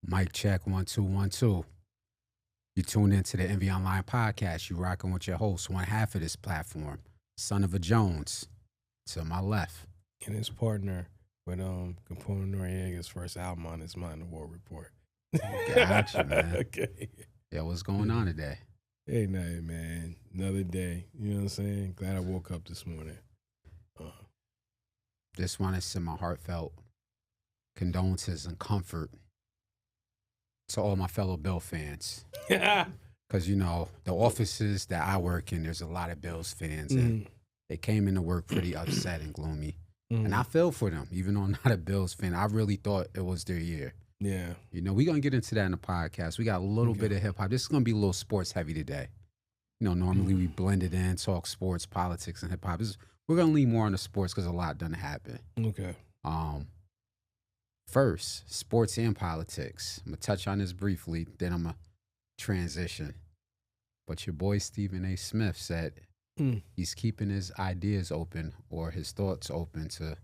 Mic check 1 2 1 2. You tuned into the Enveonline podcast. You rocking with your host, one half of this platform, son of a Jones, to my left. And his partner with Capone Noriega's first album on his Mind the War Report. Gotcha, man. Okay. Yeah, what's going on today? Hey, night, man. Another day. You know what I'm saying? Glad I woke up this morning. Just want to send my heartfelt condolences and comfort to all my fellow Bill fans. Because, you know, the offices that I work in, there's a lot of Bills fans. And they came into work pretty upset and gloomy. And I feel for them, even though I'm not a Bills fan. I really thought it was their year. Yeah. You know, we're going to get into that in the podcast. We got a little bit of hip hop. This is going to be a little sports heavy today. You know, normally we blend it in, talk sports, politics, and hip hop. We're going to lean more on the sports because a lot doesn't happen. Okay. First, sports and politics. I'm going to touch on this briefly, then I'm going to transition. But your boy Stephen A. Smith said he's keeping his ideas open or his thoughts open to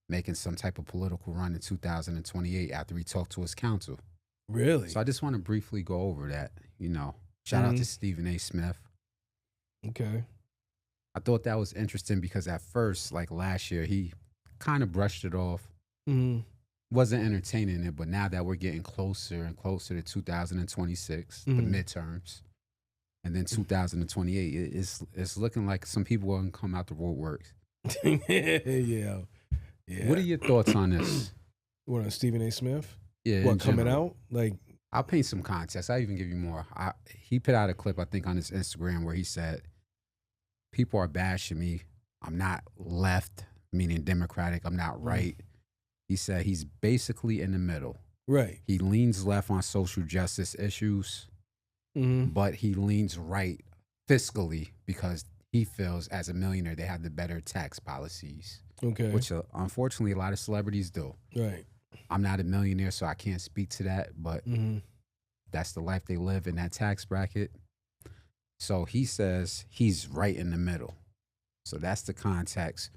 making some type of political run in 2028 after he talked to his counsel. Really? So I just want to briefly go over that, you know. Shout out to Stephen A. Smith. Okay. I thought that was interesting because at first, like last year, he kind of brushed it off. Wasn't entertaining it, but now that we're getting closer and closer to 2026, the midterms, and then 2028, it's looking like some people are going to come out the woodworks. Yeah. What are your thoughts on this? What, on Stephen A. Smith? Yeah, What, coming out? Like, I'll paint some context. I'll even give you more. He put out a clip, I think, on his Instagram where he said, people are bashing me. I'm not left, meaning Democratic. I'm not right. He said he's basically in the middle. right. He leans left on social justice issues, but he leans right fiscally because he feels as a millionaire they have the better tax policies, Okay. which unfortunately a lot of celebrities do. Right. I'm not a millionaire, so I can't speak to that, but that's the life they live in that tax bracket. So he says he's right in the middle. So that's the context.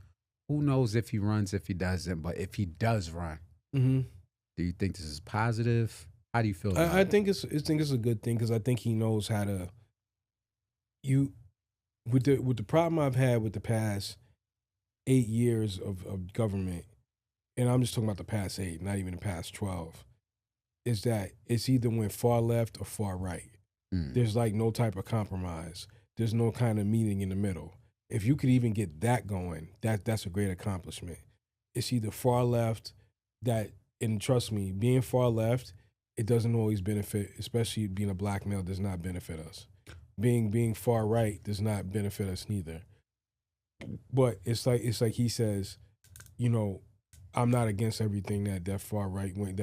Who knows if he runs, if he doesn't, but if he does run, do you think this is positive? How do you feel about I it? think it's a good thing because I think he knows how to. With the problem I've had with the past 8 years of government, and I'm just talking about the past 8, not even the past 12, is that it's either went far left or far right. There's like no type of compromise. There's no kind of meeting in the middle. If you could even get that going, that's a great accomplishment. It's either far left and trust me, being far left, it doesn't always benefit, especially being a black male does not benefit us. Being far right does not benefit us neither. But it's like he says, you know, I'm not against everything that far right wing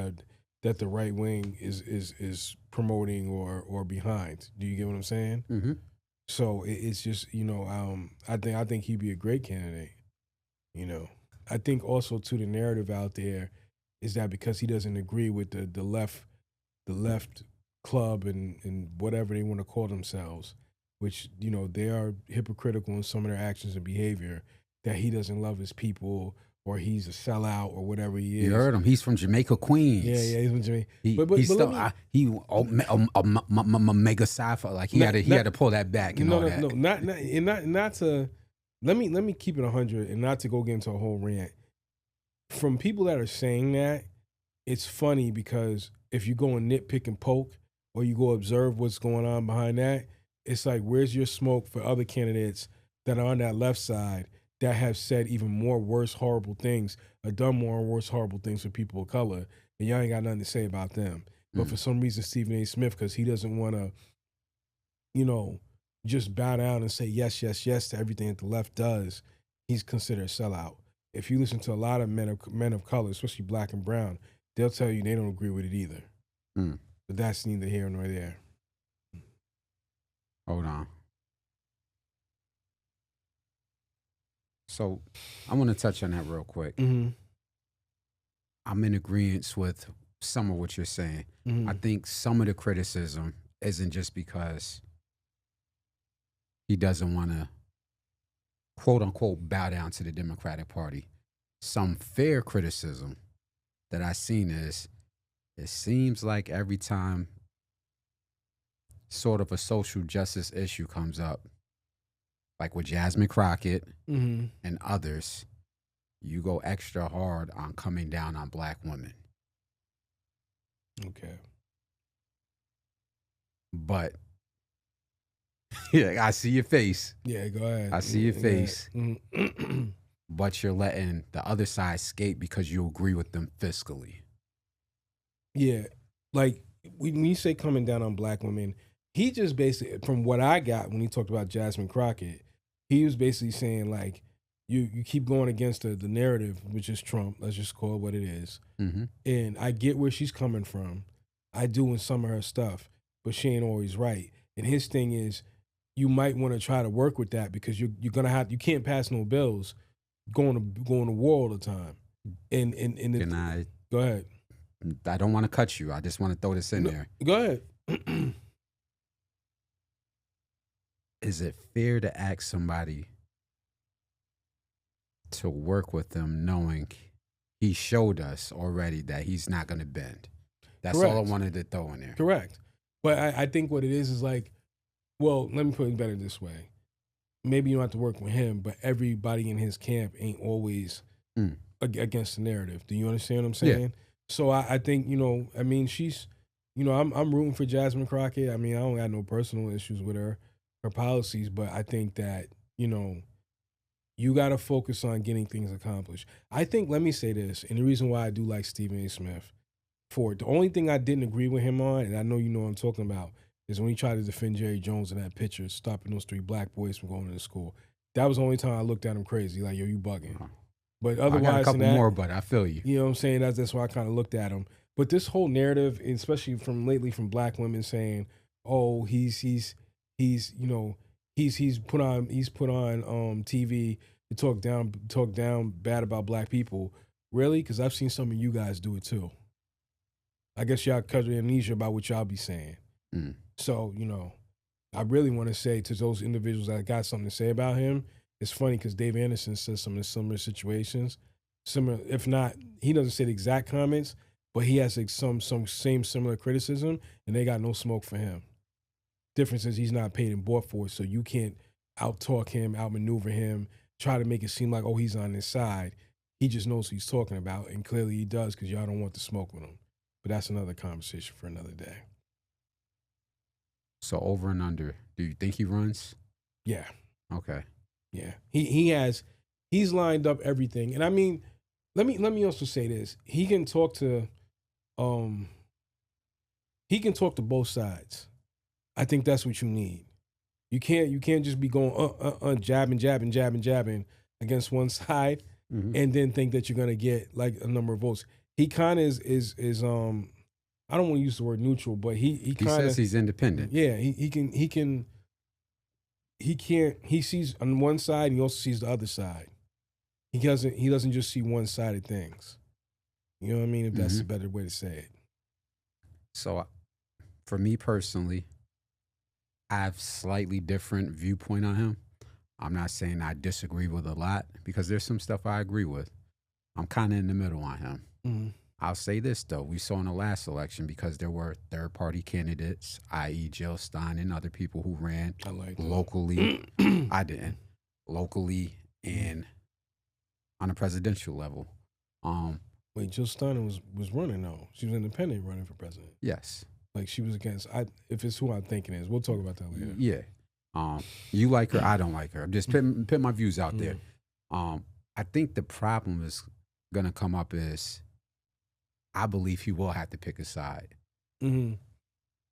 that the right wing is promoting or behind. Do you get what I'm saying? So it's just, you know, I think he'd be a great candidate. You know, I think also too the narrative out there is that because he doesn't agree with the left club and whatever they want to call themselves, which, you know, they are hypocritical in some of their actions and behavior, that he doesn't love his people or he's a sellout or whatever he is. You heard him. He's from Jamaica, Queens. Yeah, he's from Jamaica. He's still mega sci-fi. Like he had to pull that back and all that. No, not to. Let me keep it 100 and not to go get into a whole rant. From people that are saying that, it's funny because if you go and nitpick and poke or you go observe what's going on behind that, it's like, where's your smoke for other candidates that are on that left side that have said even more worse, horrible things, or done more worse, horrible things for people of color, and y'all ain't got nothing to say about them. But for some reason, Stephen A. Smith, because he doesn't want to, you know, just bow down and say yes, yes, yes to everything that the left does, he's considered a sellout. If you listen to a lot of men of color, especially black and brown, they'll tell you they don't agree with it either. But that's neither here nor there. Hold on. So I want to touch on that real quick. I'm in agreement with some of what you're saying. I think some of the criticism isn't just because he doesn't want to, quote unquote, bow down to the Democratic Party. Some fair criticism that I've seen is It seems like every time sort of a social justice issue comes up, like with Jasmine Crockett Mm-hmm. and others, you go extra hard on coming down on black women. Okay. But yeah, I see your face. Yeah, go ahead. I see your Yeah, face. Mm-hmm. But you're letting the other side skate because you agree with them fiscally. Yeah, like when you say coming down on black women, he just basically, from what I got when he talked about Jasmine Crockett, he was basically saying like, you keep going against the narrative, which is Trump. Let's just call it what it is. Mm-hmm. And I get where she's coming from. I do in some of her stuff, but she ain't always right. And his thing is, you might want to try to work with that because you can't pass no bills going to war all the time. And Can I? Go ahead. I don't want to cut you. I just want to throw this in there. Go ahead. Is it fair to ask somebody to work with them knowing he showed us already that he's not going to bend? That's Correct. all I wanted to throw in there. Correct. But I think what it is like, well, let me put it better this way. Maybe you don't have to work with him, but everybody in his camp ain't always against the narrative. Do you understand what I'm saying? Yeah. So I think, I mean, she's, I'm rooting for Jasmine Crockett. I mean, I don't got no personal issues with her policies, but I think that, you got to focus on getting things accomplished. I think, let me say this, and the reason why I do like Stephen A. Smith, the only thing I didn't agree with him on, and I know you know what I'm talking about, is when he tried to defend Jerry Jones in that picture, stopping those 3 black boys from going to school. That was the only time I looked at him crazy, like, yo, you bugging. But otherwise, I got a couple more, but I feel you. You know what I'm saying? That's why I kind of looked at him. But this whole narrative, especially from lately from black women saying, "Oh, he's put on TV to talk down bad about black people." Really? Because I've seen some of you guys do it too. I guess y'all cover amnesia about what y'all be saying. So, I really want to say to those individuals that got something to say about him, it's funny because Dave Anderson says some of the similar situations. Similar, if not, he doesn't say the exact comments, but he has like some same similar criticism, and they got no smoke for him. Difference is he's not paid and bought for it, so you can't out-talk him, outmaneuver him, try to make it seem like, oh, he's on his side. He just knows what he's talking about, and clearly he does because y'all don't want to smoke with him. But that's another conversation for another day. So over and under, do you think he runs? Yeah. Okay. Yeah. He's lined up everything. And I mean, let me also say this. He can talk to both sides. I think that's what you need. You can't just be going jabbing against one side and then think that you're gonna get like a number of votes. He kind of is I don't want to use the word neutral, but he says he's independent. Yeah, he sees on one side and he also sees the other side. He doesn't just see one side of things. You know what I mean? If that's a better way to say it. So for me personally, I have slightly different viewpoint on him. I'm not saying I disagree with a lot because there's some stuff I agree with. I'm kind of in the middle on him. Mm-hmm. I'll say this, though. We saw in the last election because there were third-party candidates, i.e. Jill Stein and other people who ran locally. I didn't. Locally and on a presidential level. Wait, Jill Stein was running, though. She was independent running for president. Yes. Like, she was against, if it's who I'm thinking is. We'll talk about that later. Yeah. You like her, I don't like her. I'm just put my views out there. I think the problem is going to come up is I believe he will have to pick a side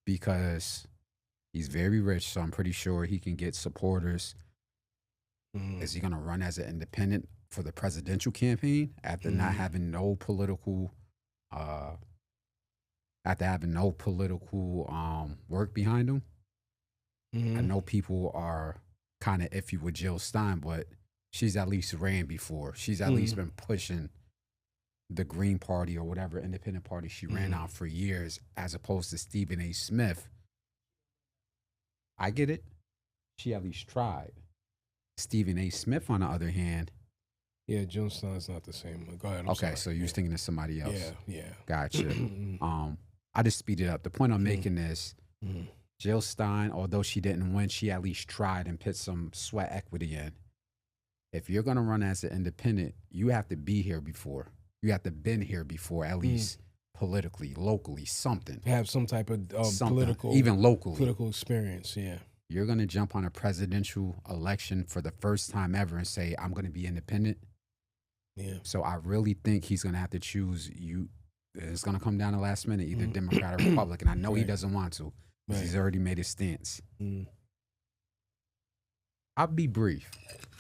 because he's very rich, so I'm pretty sure he can get supporters. Is he going to run as an independent for the presidential campaign after not having no political, work behind him? I know people are kind of iffy with Jill Stein, but she's at least ran before. She's at least been pushing the Green Party or whatever independent party she ran on for years, as opposed to Stephen A. Smith. I get it. She at least tried. Stephen A. Smith, on the other hand, Yeah, Jonestown's not the same one. Go ahead. I'm Okay, sorry. so you was thinking of somebody else. Yeah. Gotcha. I just speed it up. The point I'm making is Jill Stein, although she didn't win, she at least tried and put some sweat equity in. If you're gonna run as an independent, you have to be here before. You have to been here before, at least politically, locally, something. Have some type of political, even locally, political experience. Yeah. You're gonna jump on a presidential election for the first time ever and say, "I'm gonna be independent." Yeah. So I really think he's gonna have to choose you. It's gonna come down to last minute, either Democrat or Republican. I know he doesn't want to, because he's already made his stance. I'll be brief,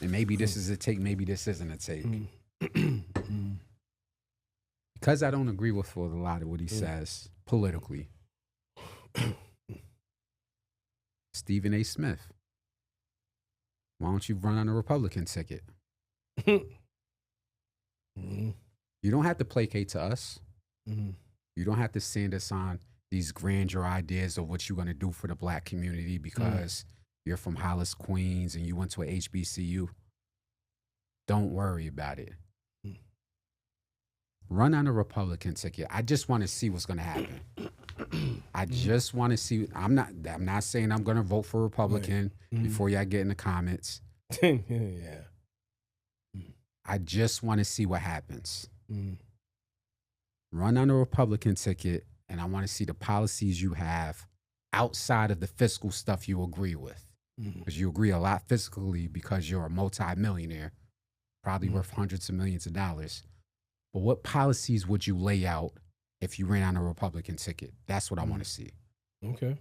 and maybe this is a take, maybe this isn't a take. Because I don't agree with a lot of what he says politically. Stephen A. Smith, why don't you run on a Republican ticket? You don't have to placate to us. You don't have to send us on these grandeur ideas of what you're going to do for the black community because you're from Hollis, Queens, and you went to a HBCU. Don't worry about it. Run on a Republican ticket. I just want to see what's going to happen. I just want to see. I'm not saying I'm going to vote for Republican before y'all get in the comments. Yeah. I just want to see what happens. Run on a Republican ticket, and I want to see the policies you have outside of the fiscal stuff you agree with. Because you agree a lot fiscally because you're a multi-millionaire, probably worth hundreds of millions of dollars. But what policies would you lay out if you ran on a Republican ticket? That's what I want to see. Okay.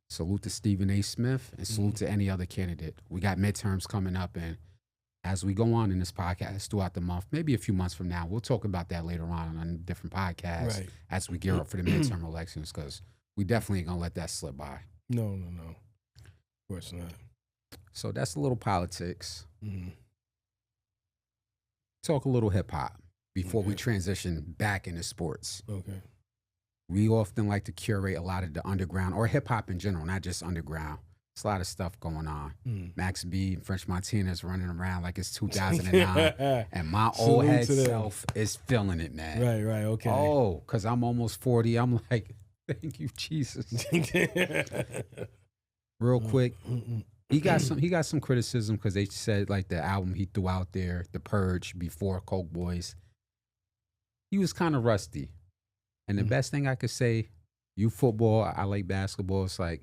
Salute to Stephen A. Smith and salute to any other candidate. We got midterms coming up, and as we go on in this podcast throughout the month, maybe a few months from now, we'll talk about that later on a different podcast as we gear up for the midterm elections, because we definitely ain't going to let that slip by. No. Of course not. So that's a little politics. Talk a little hip hop before we transition back into sports. Okay. We often like to curate a lot of the underground or hip hop in general, not just underground. There's a lot of stuff going on. Max B and French Montana's running around like it's 2009. And my old head self is feeling it, man. Right, okay. Oh, because I'm almost 40. I'm like, thank you, Jesus. Real quick. He got some criticism because they said like the album he threw out there, The Purge, before Coke Boys, he was kind of rusty. And the best thing I could say, you football, I like basketball. It's like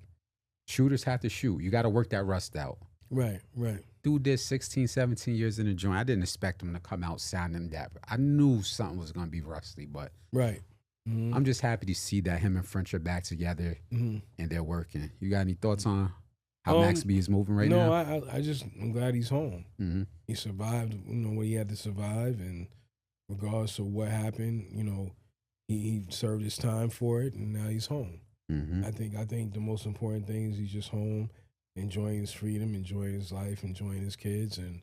shooters have to shoot. You got to work that rust out. Right. Dude did 16, 17 years in the joint. I didn't expect him to come out sounding dapper. I knew something was going to be rusty, but I'm just happy to see that him and French are back together and they're working. You got any thoughts on how Max B is moving right now? No, I'm glad he's home. He survived, what he had to survive, and regardless of what happened, he served his time for it, and now he's home. I think the most important thing is he's just home, enjoying his freedom, enjoying his life, enjoying his kids, and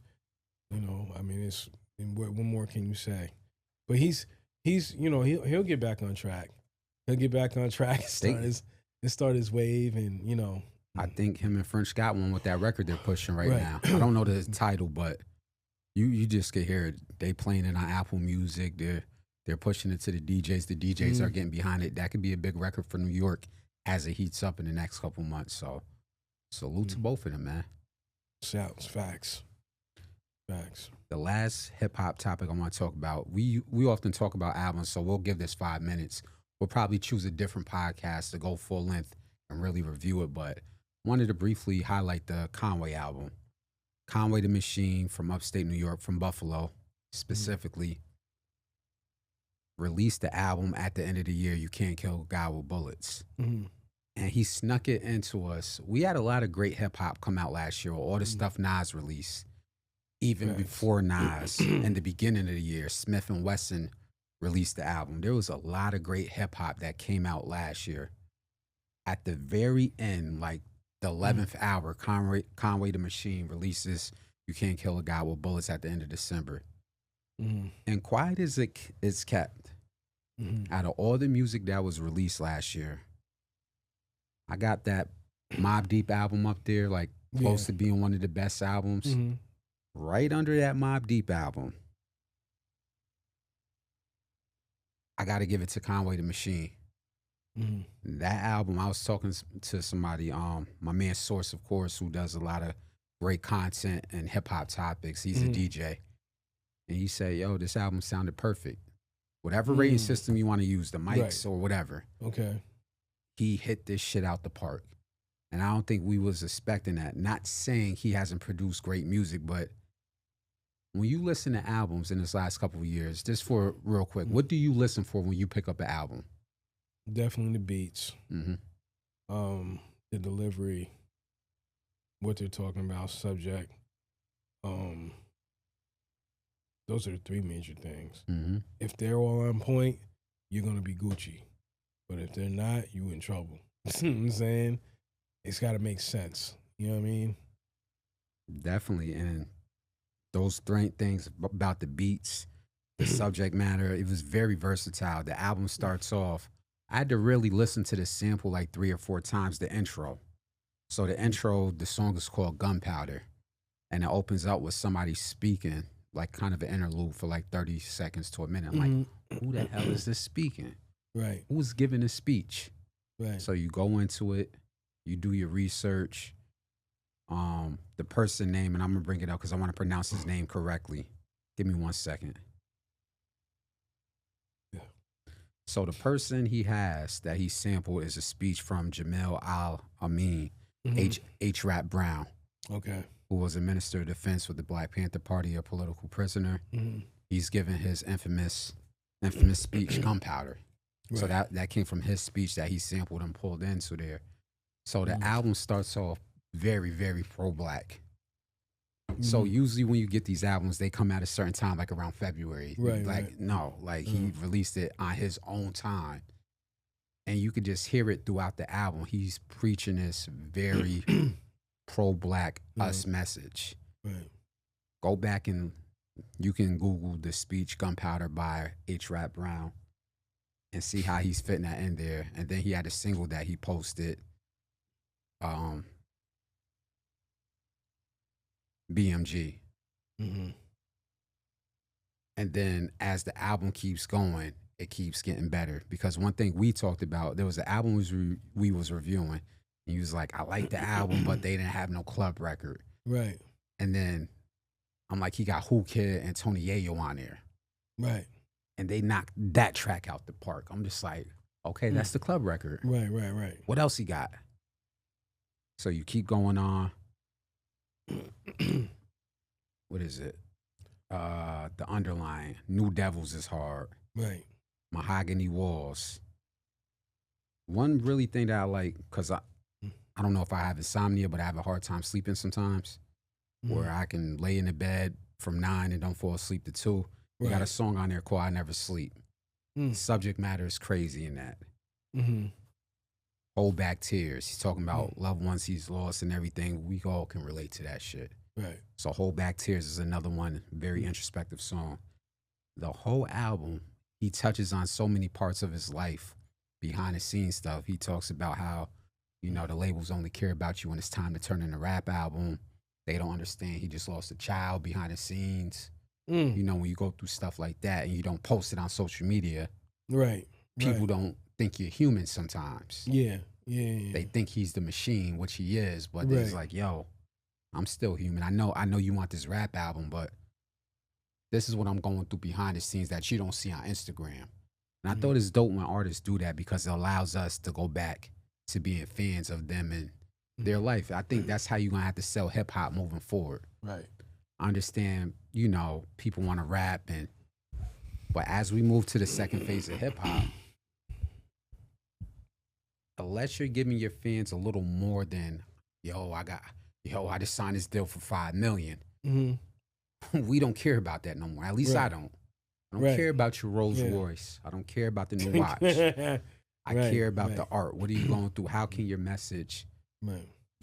what more can you say? But he's he'll get back on track. He'll get back on track and start his wave, and I think him and French got one with that record they're pushing right now. I don't know the title, but you just could hear it. They playing it on Apple Music. They're pushing it to the DJs. The DJs are getting behind it. That could be a big record for New York as it heats up in the next couple months. So salute to both of them, man. Shouts, facts. The last hip hop topic I want to talk about, we often talk about albums, so we'll give this 5 minutes. We'll probably choose a different podcast to go full length and really review it, but wanted to briefly highlight the Conway album. Conway the Machine from upstate New York, from Buffalo specifically, released the album at the end of the year, You Can't Kill God with Bullets. And he snuck it into us. We had a lot of great hip hop come out last year, all the stuff Nas released. Even before Nas, in the beginning of the year, Smith & Wesson released the album. There was a lot of great hip hop that came out last year. At the very end, like the 11th hour, Conway the Machine releases You Can't Kill a God with Bullets at the end of December. And quiet as it is kept, out of all the music that was released last year, I got that Mobb Deep album up there, like close to being one of the best albums. Right under that Mobb Deep album, I got to give it to Conway the Machine. Mhm. That album, I was talking to somebody, my man Source, of course, who does a lot of great content and hip hop topics. He's a Mhm. DJ. And he said, yo, this album sounded perfect. Whatever rating Mm. system you want to use, the mics Right. or whatever, Okay. he hit this shit out the park. And I don't think we was expecting that. Not saying he hasn't produced great music, but when you listen to albums in this last couple of years, just for real quick, what do you listen for when you pick up an album? Definitely the beats, Mm-hmm. the delivery, what they're talking about, subject. Those are the three major things. Mm-hmm. If they're all on point, you're gonna be Gucci. But if they're not, you in trouble. You know what I'm saying? It's gotta make sense. You know what I mean? Definitely. And those three things about the beats, the subject matter, it was very versatile. The album starts off, I had to really listen to the sample like 3 or 4 times, the intro. So the intro, the song is called Gunpowder. And it opens up with somebody speaking, like kind of an interlude for like 30 seconds to a minute. I'm like, who the hell is this speaking? Right. Who's giving a speech? Right. So you go into it, you do your research. The person name, and I'm gonna bring it up because I want to pronounce his name correctly. Give me 1 second. Yeah. So the person he has that he sampled is a speech from Jamil Al-Amin, H. Rap Brown, Okay. who was a minister of defense with the Black Panther Party, a political prisoner. He's given his infamous speech, Gunpowder. Right. So that came from his speech that he sampled and pulled into there. So the album starts off very, very pro-black. So usually when you get these albums, they come at a certain time, like around February. Right, Like, right. no, like he released it on his own time. And you could just hear it throughout the album. He's preaching this very pro-black us message. Right. Go back and you can Google the speech Gunpowder by H. Rap Brown and see how he's fitting that in there. And then he had a single that he posted, BMG. And then as the album keeps going, it keeps getting better. Because one thing we talked about, there was an album we was reviewing, and he was like, I like the album, but they didn't have no club record. Right. And then I'm like, he got Who Kid and Tony Yayo on there. Right. And they knocked that track out the park. I'm just like, okay, that's the club record. Right. Right. Right. What else he got? So you keep going on. What is it? The Underlying. New Devils is hard. Right. Mahogany Walls. One really thing that I like, because I don't know if I have insomnia, but I have a hard time sleeping sometimes, where I can lay in the bed from 9 and don't fall asleep to 2. You got a song on there called I Never Sleep. Subject matter is crazy in that. Hold Back Tears. He's talking about loved ones he's lost and everything. We all can relate to that shit. Right. So Hold Back Tears is another one, very introspective song. The whole album, he touches on so many parts of his life, behind the scenes stuff. He talks about how, you know, the labels only care about you when it's time to turn in a rap album. They don't understand he just lost a child behind the scenes. You know, when you go through stuff like that and you don't post it on social media, Right. people don't think you're human sometimes. Yeah. Yeah. They think he's the machine, which he is, but it's like, yo, I'm still human. I know you want this rap album, but this is what I'm going through behind the scenes that you don't see on Instagram. And I thought it's dope when artists do that because it allows us to go back to being fans of them and their life. I think that's how you're going to have to sell hip hop moving forward. Right. I understand, you know, people want to rap, but as we move to the second phase of hip hop, unless you're giving your fans a little more than, I just signed this deal for $5 million. We don't care about that no more. At least I don't. I don't care about your Rolls Royce. I don't care about the new watch. I care about the art. What are you going through? How can your message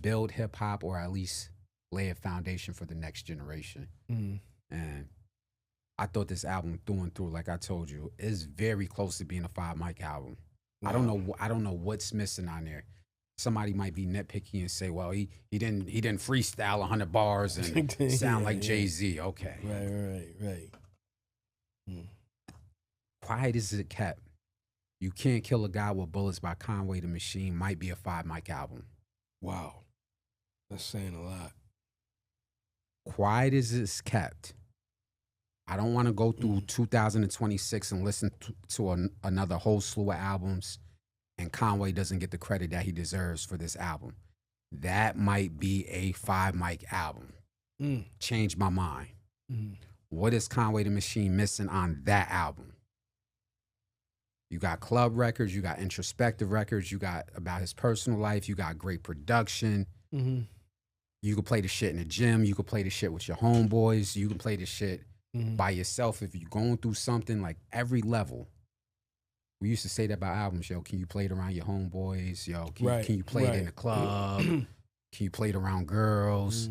build hip hop or at least lay a foundation for the next generation? And I thought this album through and through, like I told you, is very close to being a 5 mic album. Wow. I don't know what's missing on there. somebody might be nitpicky and say, well, he didn't freestyle 100 bars and sound like Jay-Z. Okay. Right. Quiet as it kept. You Can't Kill a Guy with Bullets by Conway the Machine might be a 5-mic album. Wow. That's saying a lot. Quiet as it's kept. I don't want to go through 2026 and listen to another whole slew of albums, and Conway doesn't get the credit that he deserves for this album. That might be a 5-mic album. Change my mind. What is Conway the Machine missing on that album? You got club records, you got introspective records, you got about his personal life, you got great production. You can play the shit in the gym, you can play the shit with your homeboys, you can play the shit by yourself if you're going through something, like every level. We used to say that about albums, yo, can you play it around your homeboys? Yo, can you play it in the club? Can you play it around girls?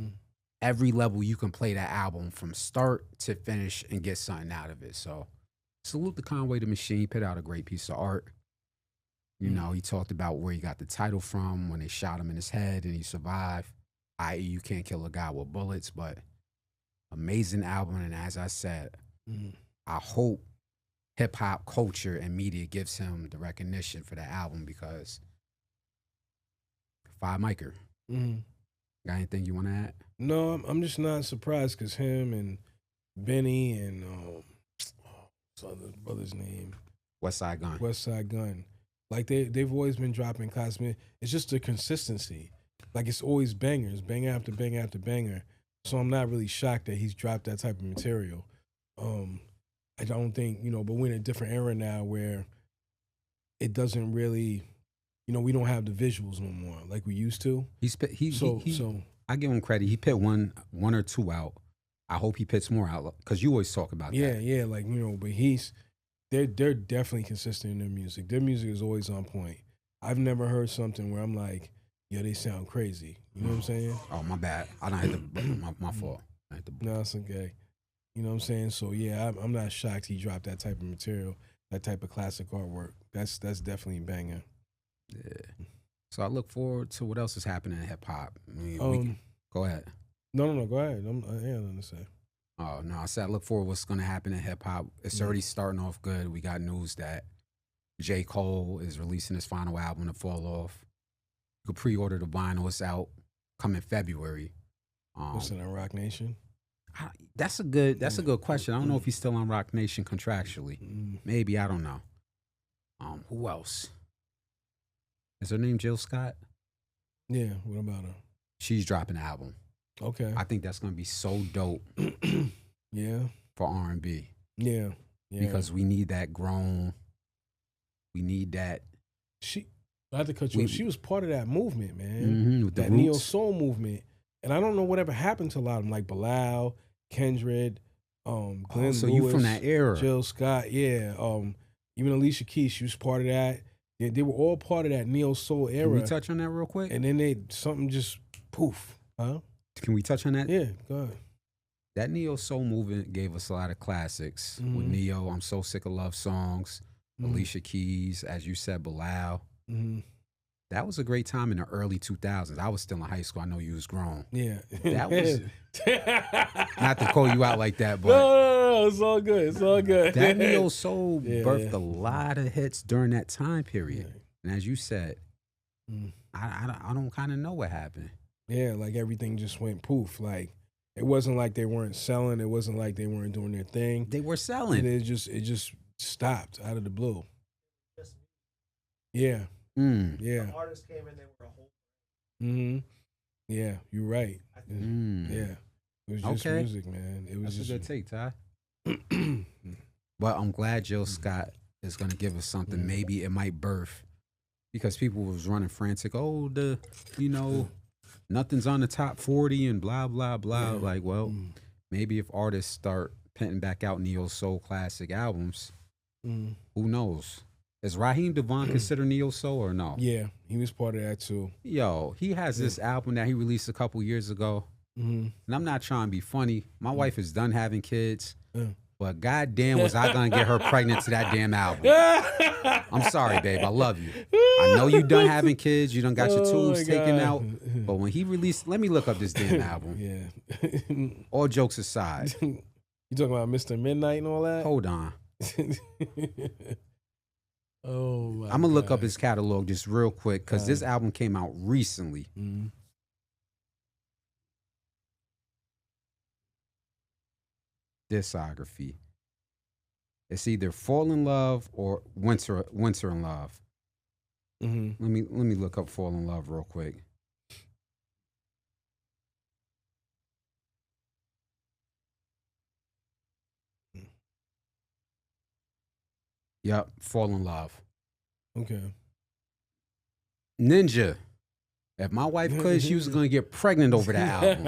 Every level you can play that album from start to finish and get something out of it. So salute to Conway the Machine. He put out a great piece of art. You know, he talked about where he got the title from when they shot him in his head and he survived, i.e. You Can't Kill a Guy with Bullets. But amazing album. And as I said, I hope hip-hop culture and media gives him the recognition for that album, because 5-micer. Got anything you want to add? No, I'm just not surprised because him and Benny and what's the brother's name? Westside Gun. Like they've always been dropping cosmic. It's just the consistency. Like it's always bangers, banger after banger after banger. So I'm not really shocked that he's dropped that type of material. I don't think, but we're in a different era now where it doesn't really, we don't have the visuals no more like we used to. So I give him credit. He put one or two out. I hope he puts more out, because you always talk about that. Yeah, like, but they're definitely consistent in their music. Their music is always on point. I've never heard something where I'm like, yo, they sound crazy. You know what I'm saying? Oh, my bad. I don't hit the my fault. No, it's okay. You know what I'm saying? So yeah, I'm not shocked he dropped that type of material, that type of classic artwork. That's definitely a banger. Yeah. So I look forward to what else is happening in hip hop. Go ahead. No, go ahead. I had nothing to say. Oh no, I said I look forward to what's going to happen in hip hop. It's already starting off good. We got news that J. Cole is releasing his final album, The Fall Off. You can pre-order the vinyl. It's out coming February. What's it on Rock Nation? That's a good question. I don't know if he's still on Rock Nation contractually. Maybe, I don't know. Who else? Is her name Jill Scott? Yeah, what about her? She's dropping an album. Okay. I think that's gonna be so dope. Yeah. For R&B. Yeah. Because we need that grown. We need that. I have to cut you off. She was part of that movement, man. With the that neo soul movement. And I don't know whatever happened to a lot of them, like Bilal, Kendrick, Glenn Lewis. So you from that era. Jill Scott, yeah. Even Alicia Keys, she was part of that. They were all part of that neo soul era. Can we touch on that real quick? And then something just poof. Huh? Can we touch on that? Yeah, go ahead. That neo soul movement gave us a lot of classics. With Neo, I'm So Sick of Love songs. Alicia Keys, as you said, Bilal. That was a great time in the early 2000s. I was still in high school. I know you was grown. Yeah. That was, not to call you out like that, but. No, it's all good. It's all good. That neo soul birthed a lot of hits during that time period. Yeah. And as you said, I don't kind of know what happened. Yeah, like everything just went poof. Like it wasn't like they weren't selling. It wasn't like they weren't doing their thing. They were selling. And it just stopped out of the blue. Yeah. Yeah. Artists came in, they were a whole. Yeah, you're right. Yeah. It was just music, man. It was That's just a good take, Ty. But I'm glad Jill Scott is going to give us something. Maybe it might birth, because people was running frantic. Oh, nothing's on the top 40 and blah, blah, blah. Yeah. Like, well, maybe if artists start putting back out neo soul classic albums, who knows? Is Raheem DeVaughn considered neo soul or no? Yeah, he was part of that too. Yo, he has this album that he released a couple years ago. And I'm not trying to be funny. My wife is done having kids. but goddamn was I gonna get her pregnant to that damn album. I'm sorry, babe. I love you. I know you done having kids. You done got your tubes taken out. But when he released, let me look up this damn album. Yeah. All jokes aside. You talking about Mr. Midnight and all that? Hold on. Oh my I'm gonna look up his catalog just real quick because this album came out recently. Mm-hmm. Discography. It's either Fall in Love or Winter in Love. Mm-hmm. Let me look up Fall in Love real quick. Yep, Fall in Love. Okay. Ninja. If my wife could, she was gonna get pregnant over that album.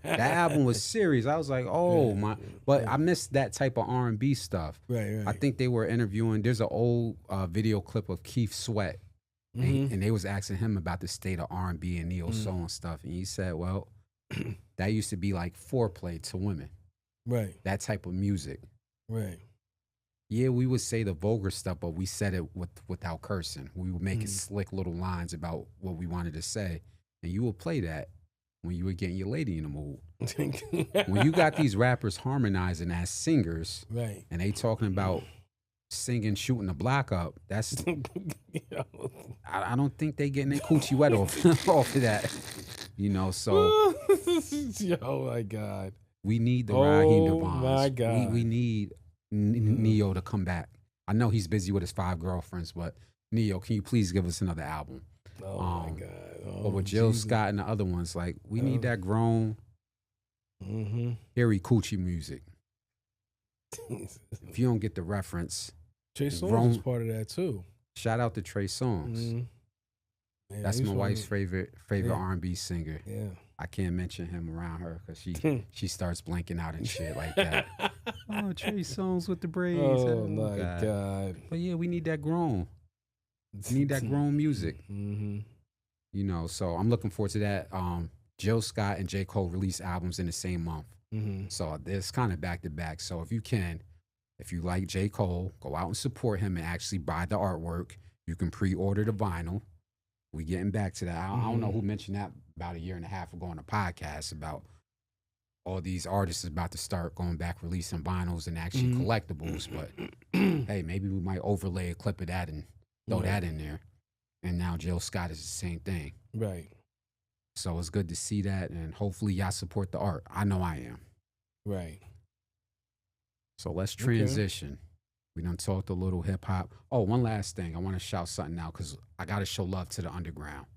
That album was serious. I was like, oh my! But I missed that type of R&B stuff. Right. I think they were interviewing. There's an old video clip of Keith Sweat, and they was asking him about the state of R&B and neo soul and stuff, and he said, well, that used to be like foreplay to women. Right. That type of music. Right. Yeah, we would say the vulgar stuff, but we said it without cursing. We would make it slick little lines about what we wanted to say. And you would play that when you were getting your lady in the mood. When you got these rappers harmonizing as singers, right, and they talking about singing, shooting the block up, that's... I don't think they getting their coochie wet off of that. You know, so... Oh, my God. We need the Raheem Devons. Oh, my God. We need... Neo to come back. I know he's busy with his 5 girlfriends, but Neo, can you please give us another album? Oh my God! But with Jill Scott and the other ones, like we need that grown, hairy coochie music. If you don't get the reference, Trey Songz is part of that too. Shout out to Trey Songz. Yeah, that's my wife's favorite R&B singer. Yeah. I can't mention him around her because she starts blanking out and shit like that. Oh, Trey Songz with the braids. Oh my God. But yeah, we need that grown. We need that grown music. You know, so I'm looking forward to that. Jill Scott and J. Cole release albums in the same month. So it's kind of back to back. So if you like J. Cole, go out and support him and actually buy the artwork. You can pre-order the vinyl. We getting back to that. I don't know who mentioned that about a year and a half ago on a podcast about all these artists is about to start going back releasing vinyls and actually collectibles. But hey, maybe we might overlay a clip of that and throw that in there. And now Jill Scott is the same thing. Right. So it's good to see that, and hopefully y'all support the art. I know I am. Right. So let's transition. Okay. We done talked a little hip hop. Oh, one last thing. I want to shout something out because I got to show love to the underground.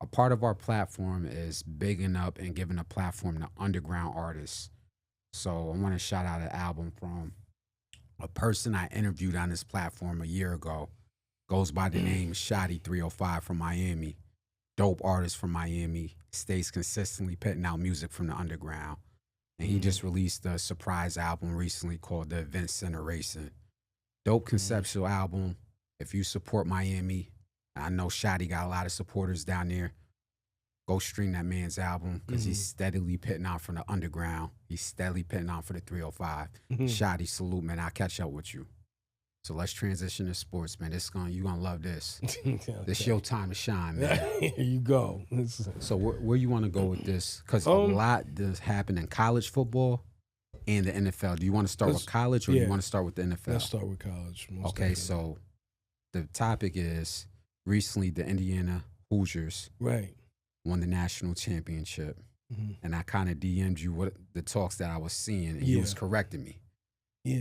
A part of our platform is bigging up and giving a platform to underground artists. So I want to shout out an album from a person I interviewed on this platform a year ago. Goes by the name Shotty 305 from Miami. Dope artist from Miami. Stays consistently putting out music from the underground. And he just released a surprise album recently called The Event Center Racing. Dope conceptual album. If you support Miami, I know Shotty got a lot of supporters down there. Go stream that man's album because he's steadily pitting out from the underground. He's steadily pitting out for the 305. Shotty, salute, man. I'll catch up with you. So let's transition to sports, man. You're gonna love this. Okay. This your time to shine, man. Here you go. So where you want to go with this? Because a lot does happen in college football and the NFL. Do you want to start with college or do you want to start with the NFL? Let's start with college. Okay, definitely. So the topic is recently the Indiana Hoosiers won the national championship. And I kind of DM'd you what the talks that I was seeing, and you was correcting me.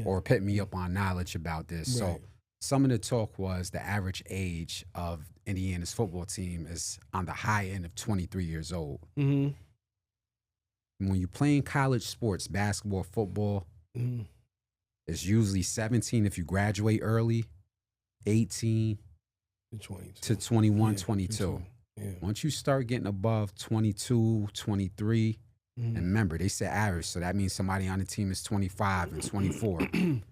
Or put me up on knowledge about this. So some of the talk was the average age of Indiana's football team is on the high end of 23 years old. When you're playing college sports, basketball, football, it's usually 17 if you graduate early, 18 to 21, 22. Once you start getting above 22, 23, and remember, they said average, so that means somebody on the team is 25 and 24.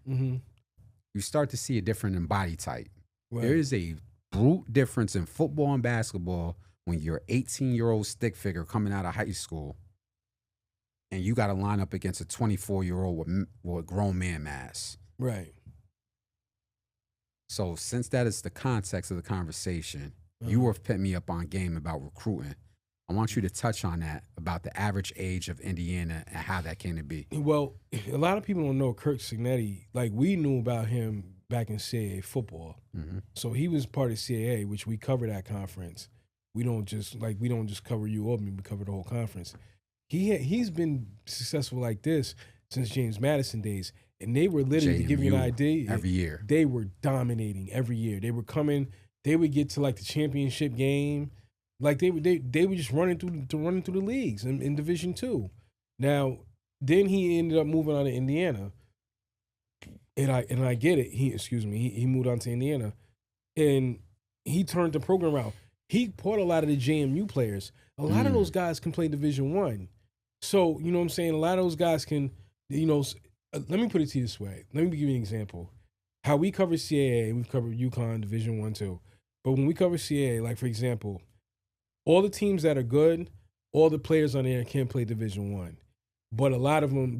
You start to see a difference in body type. There is a brute difference in football and basketball when you're an 18-year-old stick figure coming out of high school and you got to line up against a 24-year-old with grown man mass. Right. So since that is the context of the conversation, you were putting me up on game about recruiting. I want you to touch on that, about the average age of Indiana and how that came to be. Well, a lot of people don't know Kirk Cignetti. Like, we knew about him back in CAA football. So he was part of CAA, which we covered that conference. We don't just cover U Albany, we cover the whole conference. He's been successful like this since James Madison days. And they were literally, to give you an idea, every year. They were dominating every year. They were coming, they would get to like the championship game. Like they were just running through the leagues in Division II. Now, then he ended up moving on to Indiana. And I get it. He moved on to Indiana. And he turned the program around. He brought a lot of the JMU players. A lot of those guys can play Division I. So, you know what I'm saying? A lot of those guys can, let me put it to you this way. Let me give you an example. How we cover CAA, we've covered UConn, Division I, II. But when we cover CAA, like, for example, all the teams that are good, all the players on there can't play Division I. But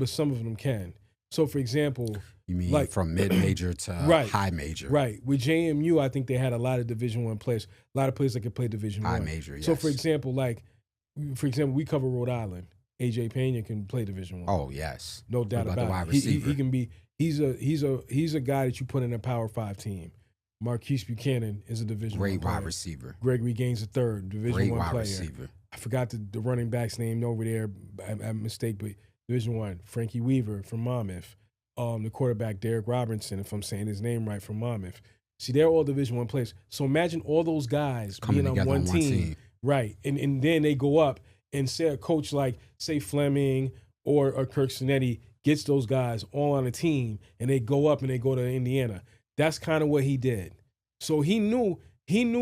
some of them can. So, for example, you mean like from mid-major to high major? Right. With JMU, I think they had a lot of Division I players, a lot of players that could play Division I. High major, yes. So, for example, we cover Rhode Island. AJ Pena can play Division I. Oh, yes. No doubt about the wide it. receiver? He can be. He's a guy that you put in a Power 5 team. Marquise Buchanan is a Division I player. Great wide receiver. Gregory Gaines III, Division Great I wide player. receiver. I forgot the running back's name over there. I mistake, but Division I. Frankie Weaver from Monmouth. The quarterback, Derek Robinson, if I'm saying his name right, from Monmouth. See, they're all Division I players. So imagine all those guys coming being on one team. Right. And then they go up and say a coach like, say, Fleming or Kirk Cignetti gets those guys all on a team and they go up and they go to Indiana. That's kind of what he did. So he knew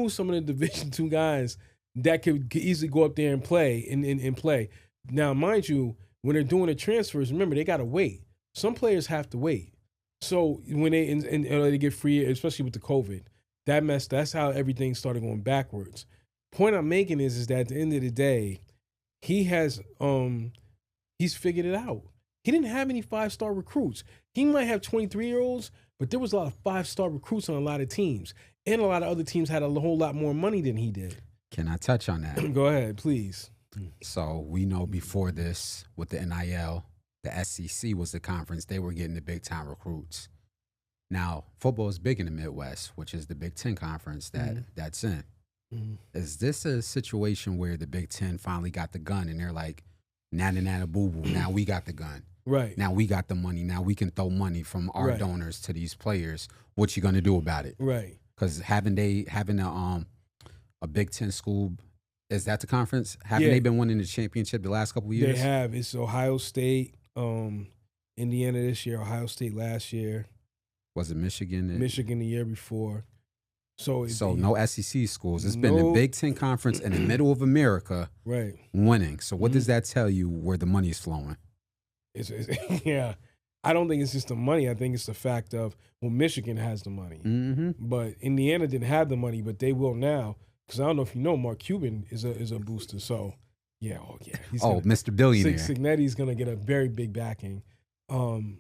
some of the Division II guys that could easily go up there and play and play. Now, mind you, when they're doing the transfers, remember, they got to wait. Some players have to wait. So when they get free, especially with the COVID, that's how everything started going backwards. Point I'm making is that at the end of the day, he's figured it out. He didn't have any 5-star recruits. He might have 23-year-olds, but there was a lot of 5-star recruits on a lot of teams. And a lot of other teams had a whole lot more money than he did. Can I touch on that? Go ahead, please. So we know before this, with the NIL, the SEC was the conference. They were getting the big-time recruits. Now, football is big in the Midwest, which is the Big Ten conference that's in. Is this a situation where the Big Ten finally got the gun and they're like, nana boo-boo, now we got the gun. Right. Now we got the money. Now we can throw money from our donors to these players. What you gonna do about it? Right. Because having a Big Ten school, is that the conference? Haven't they been winning the championship the last couple of years? They have. It's Ohio State, Indiana this year, Ohio State last year. Was it Michigan? Michigan the year before. So no SEC schools. It's been the Big Ten conference in the middle of America, winning. So what does that tell you where the money is flowing? Yeah, I don't think it's just the money. I think it's the fact of, Michigan has the money, but Indiana didn't have the money, but they will now. Because I don't know if you know, Mark Cuban is a booster. So yeah, Mr. Billionaire. Cignetti's gonna get a very big backing, and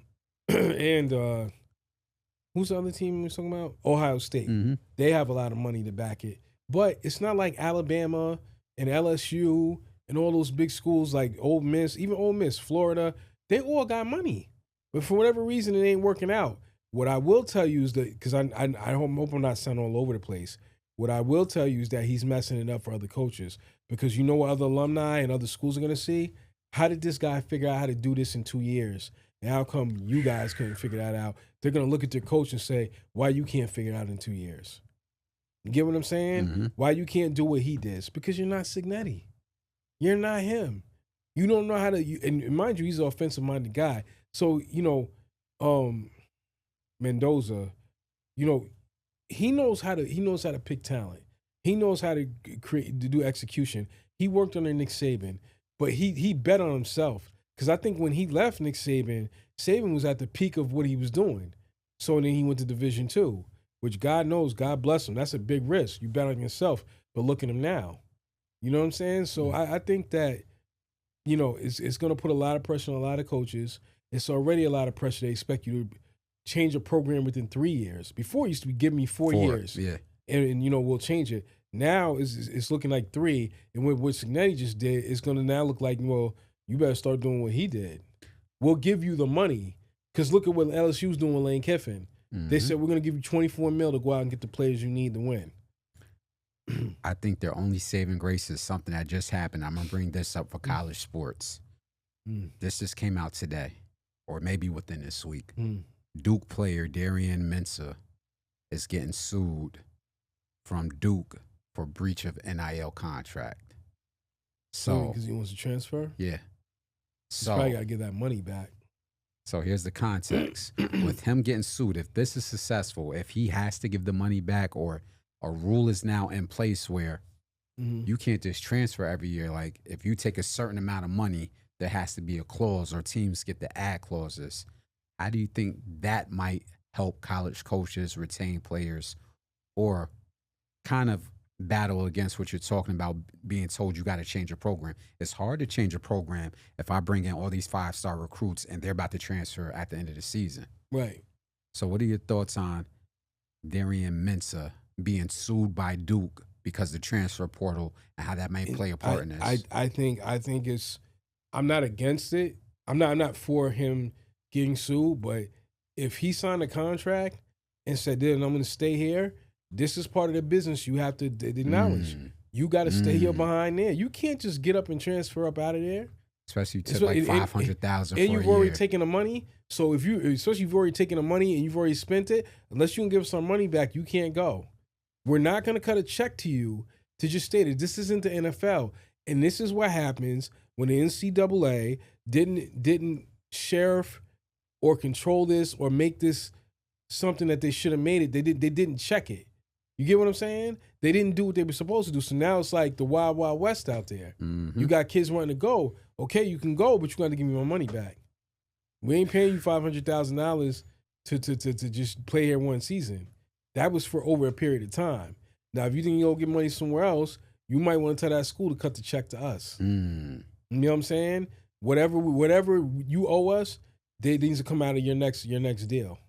who's the other team we're talking about? Ohio State. They have a lot of money to back it, but it's not like Alabama and LSU and all those big schools like Ole Miss, even Ole Miss, Florida. They all got money, but for whatever reason, it ain't working out. What I will tell you is that, because I hope I'm not sounding all over the place. What I will tell you is that he's messing it up for other coaches, because you know what other alumni and other schools are going to see? How did this guy figure out how to do this in 2 years? And how come you guys couldn't figure that out? They're going to look at their coach and say, why you can't figure it out in 2 years? You get what I'm saying? Why you can't do what he did? It's because you're not Cignetti. You're not him. You don't know how to, and mind you, he's an offensive-minded guy. So, Mendoza, he knows how to pick talent. He knows how to do execution. He worked under Nick Saban, but he bet on himself. Because I think when he left Nick Saban, Saban was at the peak of what he was doing. So then he went to Division II, which God knows, God bless him. That's a big risk. You bet on yourself, but look at him now. You know what I'm saying? So I think that it's going to put a lot of pressure on a lot of coaches. It's already a lot of pressure. They expect you to change a program within 3 years. Before, it used to be give me 4 years. Yeah. And we'll change it. Now it's looking like 3. And what Cignetti just did, it's going to now look like, well, you better start doing what he did. We'll give you the money. Because look at what LSU's doing with Lane Kiffin. Mm-hmm. They said, we're going to give you $24 million to go out and get the players you need to win. I think their only saving grace is something that just happened. I'm going to bring this up for college sports. This just came out today, or maybe within this week. Duke player Darian Mensah is getting sued from Duke for breach of NIL contract. So because he wants to transfer? Yeah. He's probably got to get that money back. So here's the context. With him getting sued, if this is successful, if he has to give the money back, or a rule is now in place where you can't just transfer every year. Like, if you take a certain amount of money, there has to be a clause, or teams get to add clauses. How do you think that might help college coaches retain players, or kind of battle against what you're talking about, being told you got to change a program? It's hard to change a program if I bring in all these 5-star recruits and they're about to transfer at the end of the season. Right. So what are your thoughts on Darian Mensah being sued by Duke because the transfer portal, and how that may play a part in this? I think it's, I'm not against it. I'm not for him getting sued, but if he signed a contract and said, then I'm going to stay here, this is part of the business you have to acknowledge. You got to stay here behind there. You can't just get up and transfer up out of there. Especially to like $500,000 for a year. And you've already taken the money. So especially if you've already taken the money and you've already spent it, unless you can give some money back, you can't go. We're not going to cut a check to you to just stay there. This isn't the NFL. And this is what happens when the NCAA didn't sheriff or control this or make this something that they should have made it. They didn't check it. You get what I'm saying? They didn't do what they were supposed to do. So now it's like the Wild Wild West out there. You got kids wanting to go. Okay, you can go, but you got to give me my money back. We ain't paying you $500,000 to just play here one season. That was for over a period of time. Now, if you think you'll get money somewhere else, you might want to tell that school to cut the check to us. You know what I'm saying? Whatever you owe us, they needs to come out of your next deal.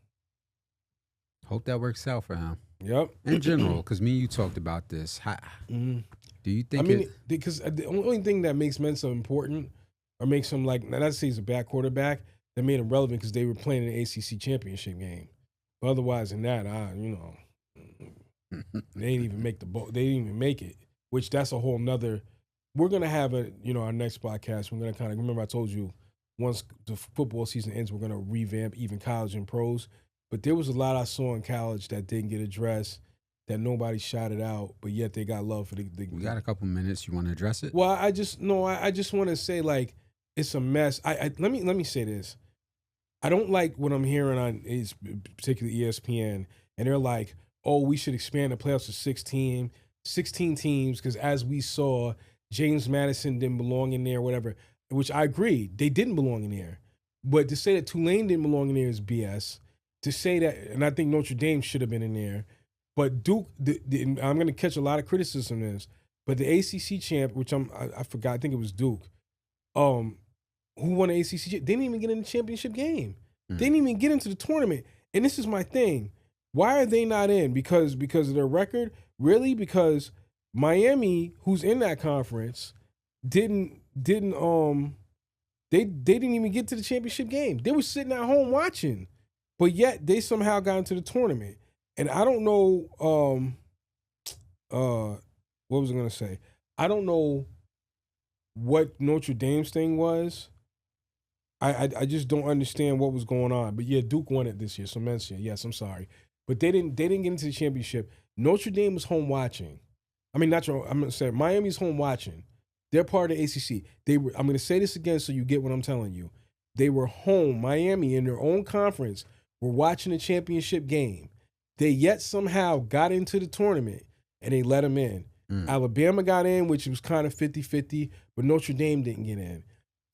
Hope that works out for him. Yep. In general, because me and you talked about this. Do you think? Because the only thing that makes Mensah important, or makes him like, not to say he's a bad quarterback, that made him relevant because they were playing an ACC championship game. But otherwise than that, they didn't even make they didn't even make it. Which that's a whole nother. We're gonna have our next podcast. We're gonna kind of, remember I told you once the football season ends, we're gonna revamp even college and pros. But there was a lot I saw in college that didn't get addressed, that nobody shouted out, but yet they got love for the We got a couple minutes. You want to address it? Well, I just want to say, like, it's a mess. Let me say this. I don't like what I'm hearing on particularly ESPN, and they're like, oh, we should expand the playoffs to 16 teams, because as we saw, James Madison didn't belong in there, whatever, which I agree. They didn't belong in there. But to say that Tulane didn't belong in there is BS. To say that, and I think Notre Dame should have been in there, but Duke, I'm going to catch a lot of criticism in this, but the ACC champ, which I forgot, I think it was Duke, who won the ACC champ, they didn't even get in the championship game. They didn't even get into the tournament. And this is my thing. Why are they not in? Because of their record? Really? Because Miami, who's in that conference, didn't even get to the championship game. They were sitting at home watching. But yet they somehow got into the tournament. And I don't know what was I gonna say? I don't know what Notre Dame's thing was. I just don't understand what was going on. But yeah, Duke won it this year. So Mensah, yes, I'm sorry. But they didn't get into the championship. Notre Dame was home watching. I'm gonna say Miami's home watching. They're part of the ACC. I'm gonna say this again so you get what I'm telling you. They were home, Miami, in their own conference, were watching the championship game. They yet somehow got into the tournament, and they let them in. Alabama got in, which was kind of 50-50, but Notre Dame didn't get in.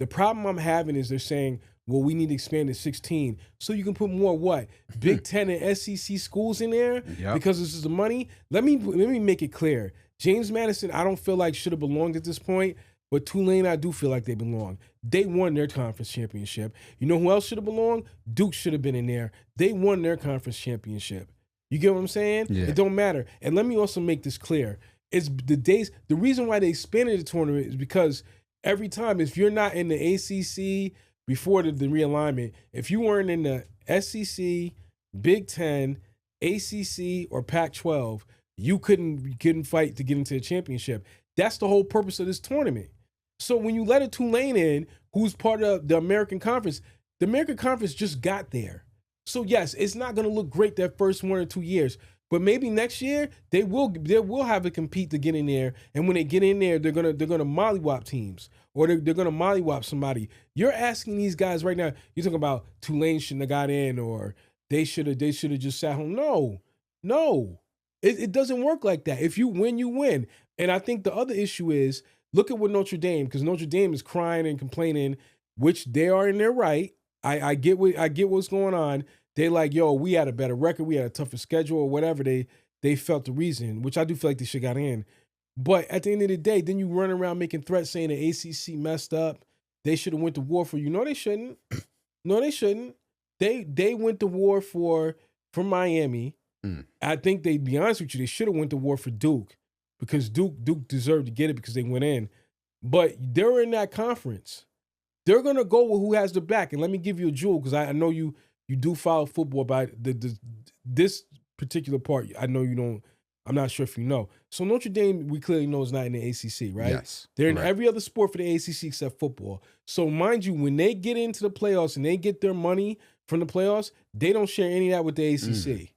The problem I'm having is they're saying, well, we need to expand to 16 so you can put more what? Big Ten and SEC schools in there because this is the money? Let me make it clear. James Madison, I don't feel like should have belonged at this point, But Tulane, I do feel like they belong. They won their conference championship. You know who else should have belonged? Duke should have been in there. They won their conference championship. You get what I'm saying? Yeah. It don't matter. And let me also make this clear. It's the reason why they expanded the tournament is because every time, if you're not in the ACC before the realignment, if you weren't in the SEC, Big Ten, ACC, or Pac-12, you couldn't fight to get into the championship. That's the whole purpose of this tournament. So when you let a Tulane in, who's part of the American Conference just got there. So yes, it's not going to look great that first 1 or 2 years, but maybe next year they will have a compete to get in there. And when they get in there, they're gonna mollywop teams, or they're gonna mollywop somebody. You're asking these guys right now. You're talking about Tulane shouldn't have got in, or they should have just sat home. No. It doesn't work like that. If you win, you win. And I think the other issue is, look at what Notre Dame, because Notre Dame is crying and complaining, which they are in their right. I get what's going on. They like, yo, we had a better record, we had a tougher schedule, or whatever they felt the reason, which I do feel like they should got in. But at the end of the day, then you run around making threats saying the ACC messed up. They should have went to war for you. No, they shouldn't. No, they shouldn't. They went to war for Miami. I think they, be honest with you, they should have went to war for Duke, because Duke deserved to get it because they went in. But they're in that conference. They're gonna go with who has the back. And let me give you a jewel, because I know you do follow football, but this particular part, I know you don't. I'm not sure if you know. So Notre Dame, we clearly know, is not in the ACC, right? Yes. They're in every other sport for the ACC except football. So mind you, when they get into the playoffs and they get their money from the playoffs, they don't share any of that with the ACC.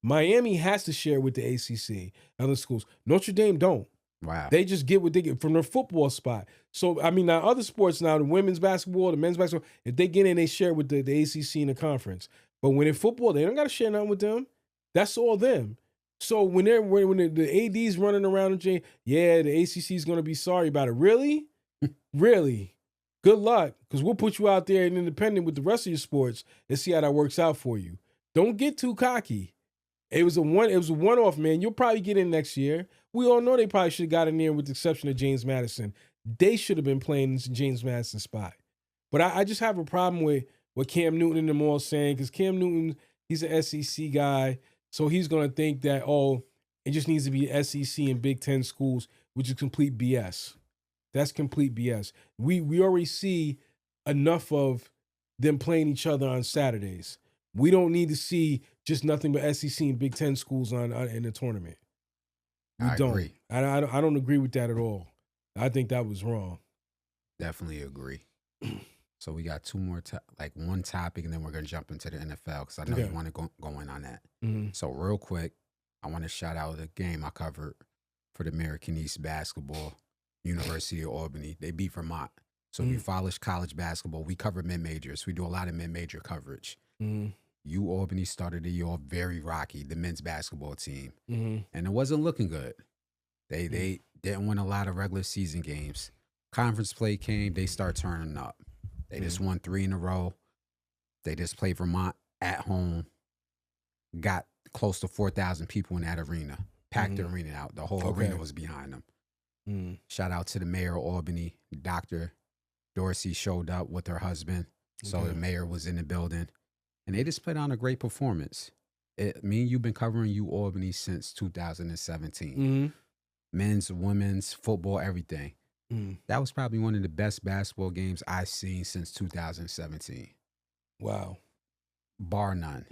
Miami has to share with the ACC, other schools. Notre Dame don't. Wow. They just get what they get from their football spot. So, I mean, now other sports, now the women's basketball, the men's basketball, if they get in, they share with the ACC and the conference. But when in football, they don't got to share nothing with them. That's all them. So when the AD's running around and saying, yeah, the ACC is going to be sorry about it. Really? Really? Good luck, because we'll put you out there and independent with the rest of your sports and see how that works out for you. Don't get too cocky. It was a one-off, man. You'll probably get in next year. We all know they probably should have got in there, with the exception of James Madison. They should have been playing in James Madison's spot. But I just have a problem with what Cam Newton and them all saying, because Cam Newton, he's an SEC guy, so he's going to think that, oh, it just needs to be SEC and Big Ten schools, which is complete BS. That's complete BS. We already see enough of them playing each other on Saturdays. We don't need to see just nothing but SEC and Big Ten schools in the tournament. We don't. Agree. I don't agree with that at all. I think that was wrong. Definitely agree. So we got two more, one topic, and then we're going to jump into the NFL, because I know you want to go in on that. Mm-hmm. So real quick, I want to shout out the game I covered for the American East basketball, University of Albany. They beat Vermont. So if you follow college basketball, we cover mid-majors. We do a lot of mid-major coverage. Albany started the year off very rocky, the men's basketball team. And it wasn't looking good. They didn't win a lot of regular season games. Conference play came, they start turning up. They just won 3 in a row. They just played Vermont at home. Got close to 4,000 people in that arena. Packed the arena out. The whole arena was behind them. Shout out to the mayor of Albany. Dr. Dorsey showed up with her husband. So the mayor was in the building. And they just put on a great performance. Me and you've been covering Albany since 2017. Men's, women's, football, everything. That was probably one of the best basketball games I've seen since 2017. Wow. Bar none.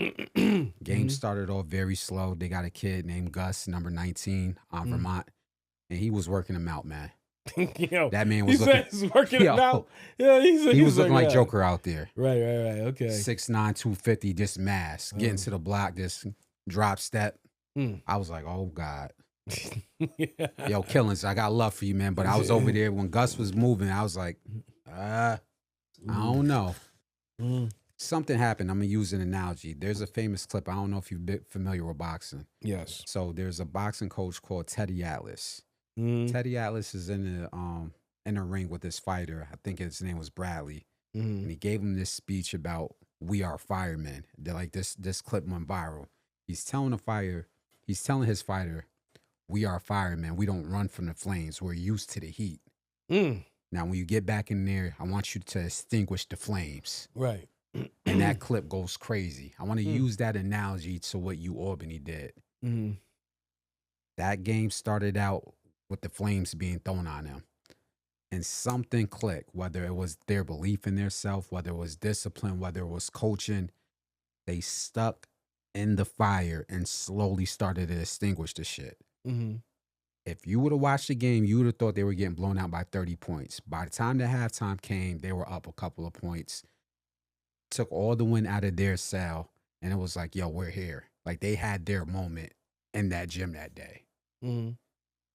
Game started off very slow. They got a kid named Gus, number 19, on Vermont. And he was working them out, man. Yo, that man was working him out. Yeah, he was looking like Joker out there. Right. Okay. 6'9", 250, just mass. Getting to the block, just drop step. I was like, oh, God. Yo, Killings, I got love for you, man. But I was over there when Gus was moving. I was like, I don't know. Something happened. I'm going to use an analogy. There's a famous clip. I don't know if you've been familiar with boxing. Yes. So there's a boxing coach called Teddy Atlas. Teddy Atlas is in the ring with this fighter. I think his name was Bradley. And he gave him this speech about we are firemen. They're like this clip went viral. He's telling his fighter, we are firemen. We don't run from the flames. We're used to the heat. Now, when you get back in there, I want you to extinguish the flames. Right. And that clip goes crazy. I want to use that analogy to what Albany did. Mm-hmm. That game started out with the flames being thrown on them. And something clicked, whether it was their belief in their self, whether it was discipline, whether it was coaching. They stuck in the fire and slowly started to extinguish the shit. Mm-hmm. If you would have watched the game, you would have thought they were getting blown out by 30 points. By the time the halftime came, they were up a couple of points. Took all the wind out of their sail, and it was like, yo, we're here. Like, they had their moment in that gym that day. Mm-hmm.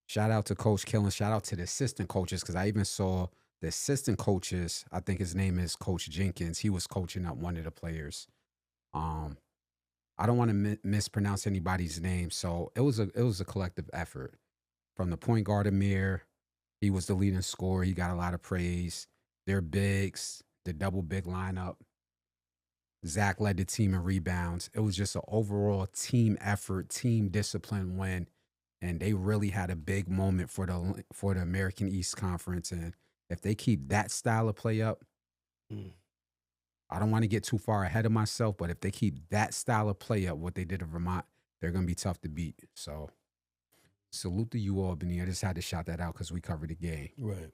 Shout out to Coach Killen. Shout out to the assistant coaches, because I even saw the assistant coaches. I think his name is Coach Jenkins. He was coaching up one of the players. I don't want to mispronounce anybody's name, so it was a collective effort. From the point guard Amir, he was the leading scorer. He got a lot of praise. Their bigs, the double big lineup. Zach led the team in rebounds. It was just an overall team effort, team discipline win, and they really had a big moment for the American East Conference. And if they keep that style of play up, I don't want to get too far ahead of myself, but if they keep that style of play up, what they did in Vermont, they're going to be tough to beat. So salute to you, Albany. I just had to shout that out because we covered the game. Right.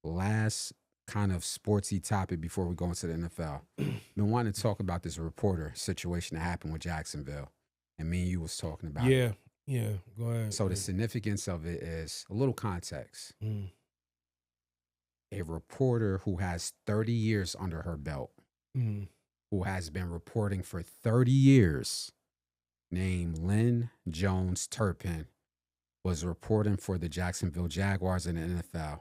Last kind of sportsy topic before we go into the NFL. Been wanting to talk about this reporter situation that happened with Jacksonville. And me and you was talking about it. Yeah, go ahead. So the significance of it is a little context. A reporter who has 30 years under her belt, who has been reporting for 30 years, named Lynn Jones Turpin, was reporting for the Jacksonville Jaguars in the NFL.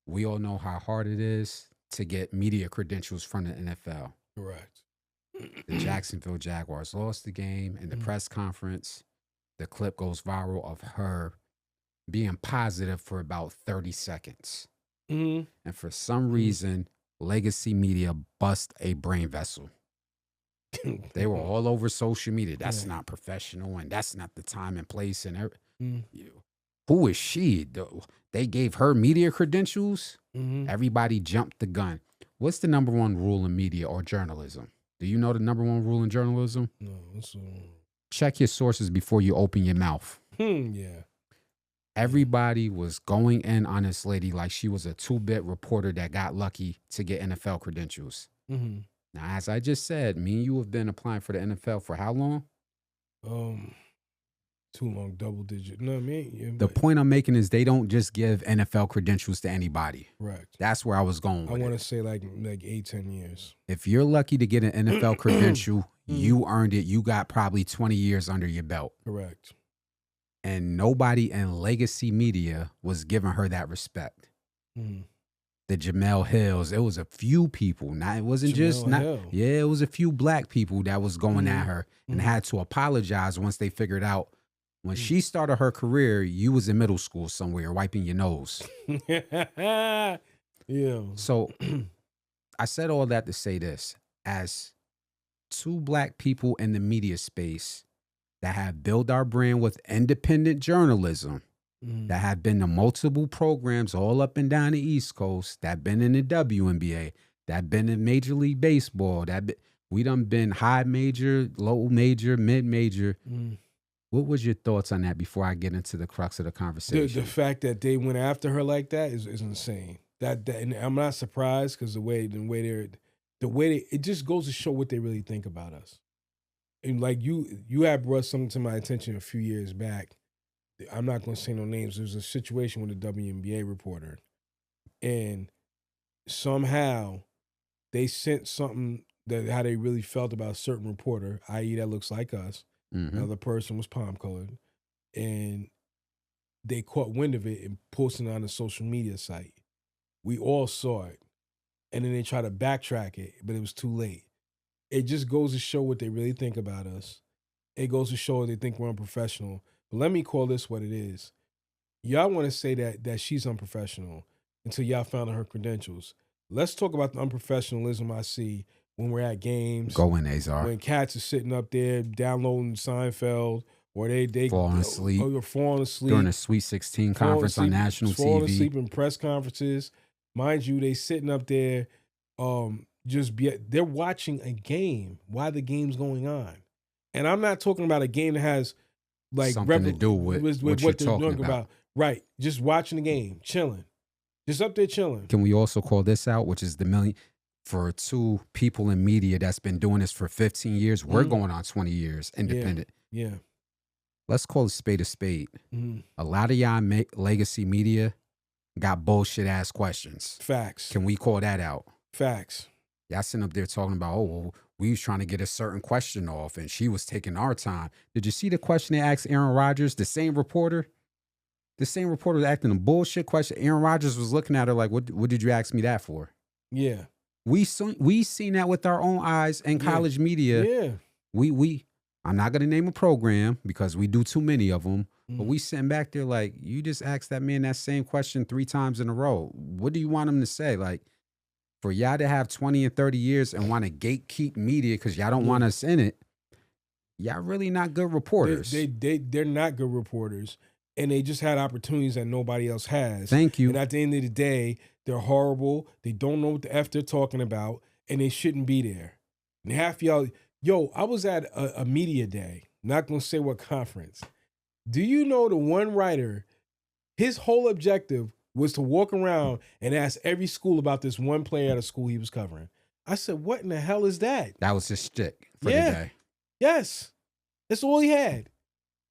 We all know how hard it is to get media credentials from the NFL. Correct. The Jacksonville Jaguars lost the game in the press conference. The clip goes viral of her being positive for about 30 seconds. And for some reason, legacy media bust a brain vessel. They were all over social media. That's not professional, and that's not the time and place. And who is she? They gave her media credentials. Everybody jumped the gun. What's the number one rule in media or journalism? Do you know the number one rule in journalism? No. Check your sources before you open your mouth. Yeah. Everybody was going in on this lady like she was a 2-bit reporter that got lucky to get NFL credentials. Now, as I just said, me and you have been applying for the NFL for how long? Too long, double digit. No, The point I'm making is they don't just give NFL credentials to anybody. Correct. That's where I was going with I want to say like 8-10 years. If you're lucky to get an NFL credential, you earned it. You got probably 20 years under your belt. Correct. And nobody in legacy media was giving her that respect. The Jamel Hills, it was a few people. It wasn't it was a few black people that was going at her and had to apologize once they figured out when she started her career, you was in middle school somewhere wiping your nose. Yeah. So I said all that to say this. As two black people in the media space that have built our brand with independent journalism, that have been to multiple programs all up and down the East Coast, that been in the WNBA, that been in Major League Baseball, we done been high major, low major, mid major. What was your thoughts on that before I get into the crux of the conversation? The fact that they went after her like that is insane. And I'm not surprised because the way it just goes to show what they really think about us. And like you had brought something to my attention a few years back. I'm not going to say no names. There was a situation with a WNBA reporter, and somehow they sent something that how they really felt about a certain reporter, i.e. that looks like us. Another person was palm colored, and they caught wind of it and posted it on a social media site. We all saw it, and then they tried to backtrack it, but it was too late. It just goes to show what they really think about us. It goes to show they think we're unprofessional. But let me call this what it is. Y'all want to say that she's unprofessional until y'all found out her credentials. Let's talk about the unprofessionalism I see when we're at games. Go in, Azar. When cats are sitting up there downloading Seinfeld or they falling asleep, or falling asleep during a Sweet 16 conference on national falling TV. asleep in press conferences. Mind you, they sitting up there, they're watching a game while the game's going on, and I'm not talking about a game that has like something to do with what you're they're talking about. Right, just watching the game, chilling, just up there chilling. Can we also call this out, which is for two people in media that's been doing this for 15 years, we're going on 20 years independent. Yeah. Let's call it spade a spade. Mm-hmm. A lot of y'all legacy media got bullshit ass questions. Facts. Can we call that out? Facts. Y'all sitting up there talking about, oh, well, we was trying to get a certain question off and she was taking our time. Did you see the question they asked Aaron Rodgers? The same reporter was asking a bullshit question. Aaron Rodgers was looking at her like, what did you ask me that for? Yeah. We seen that with our own eyes in college media. Yeah. I'm not going to name a program because we do too many of them, but we sitting back there like, you just asked that man that same question 3 times in a row. What do you want him to say? Like, for y'all to have 20 and 30 years and want to gatekeep media because y'all don't want us in it, y'all really not good reporters. They're not good reporters, and they just had opportunities that nobody else has. Thank you. And at the end of the day, they're horrible. They don't know what the F they're talking about, and they shouldn't be there. And half y'all, I was at a media day, not going to say what conference. Do you know the one writer, his whole objective was to walk around and ask every school about this one player at a school he was covering? I said, what in the hell is that? That was his shtick for the day. Yes. That's all he had.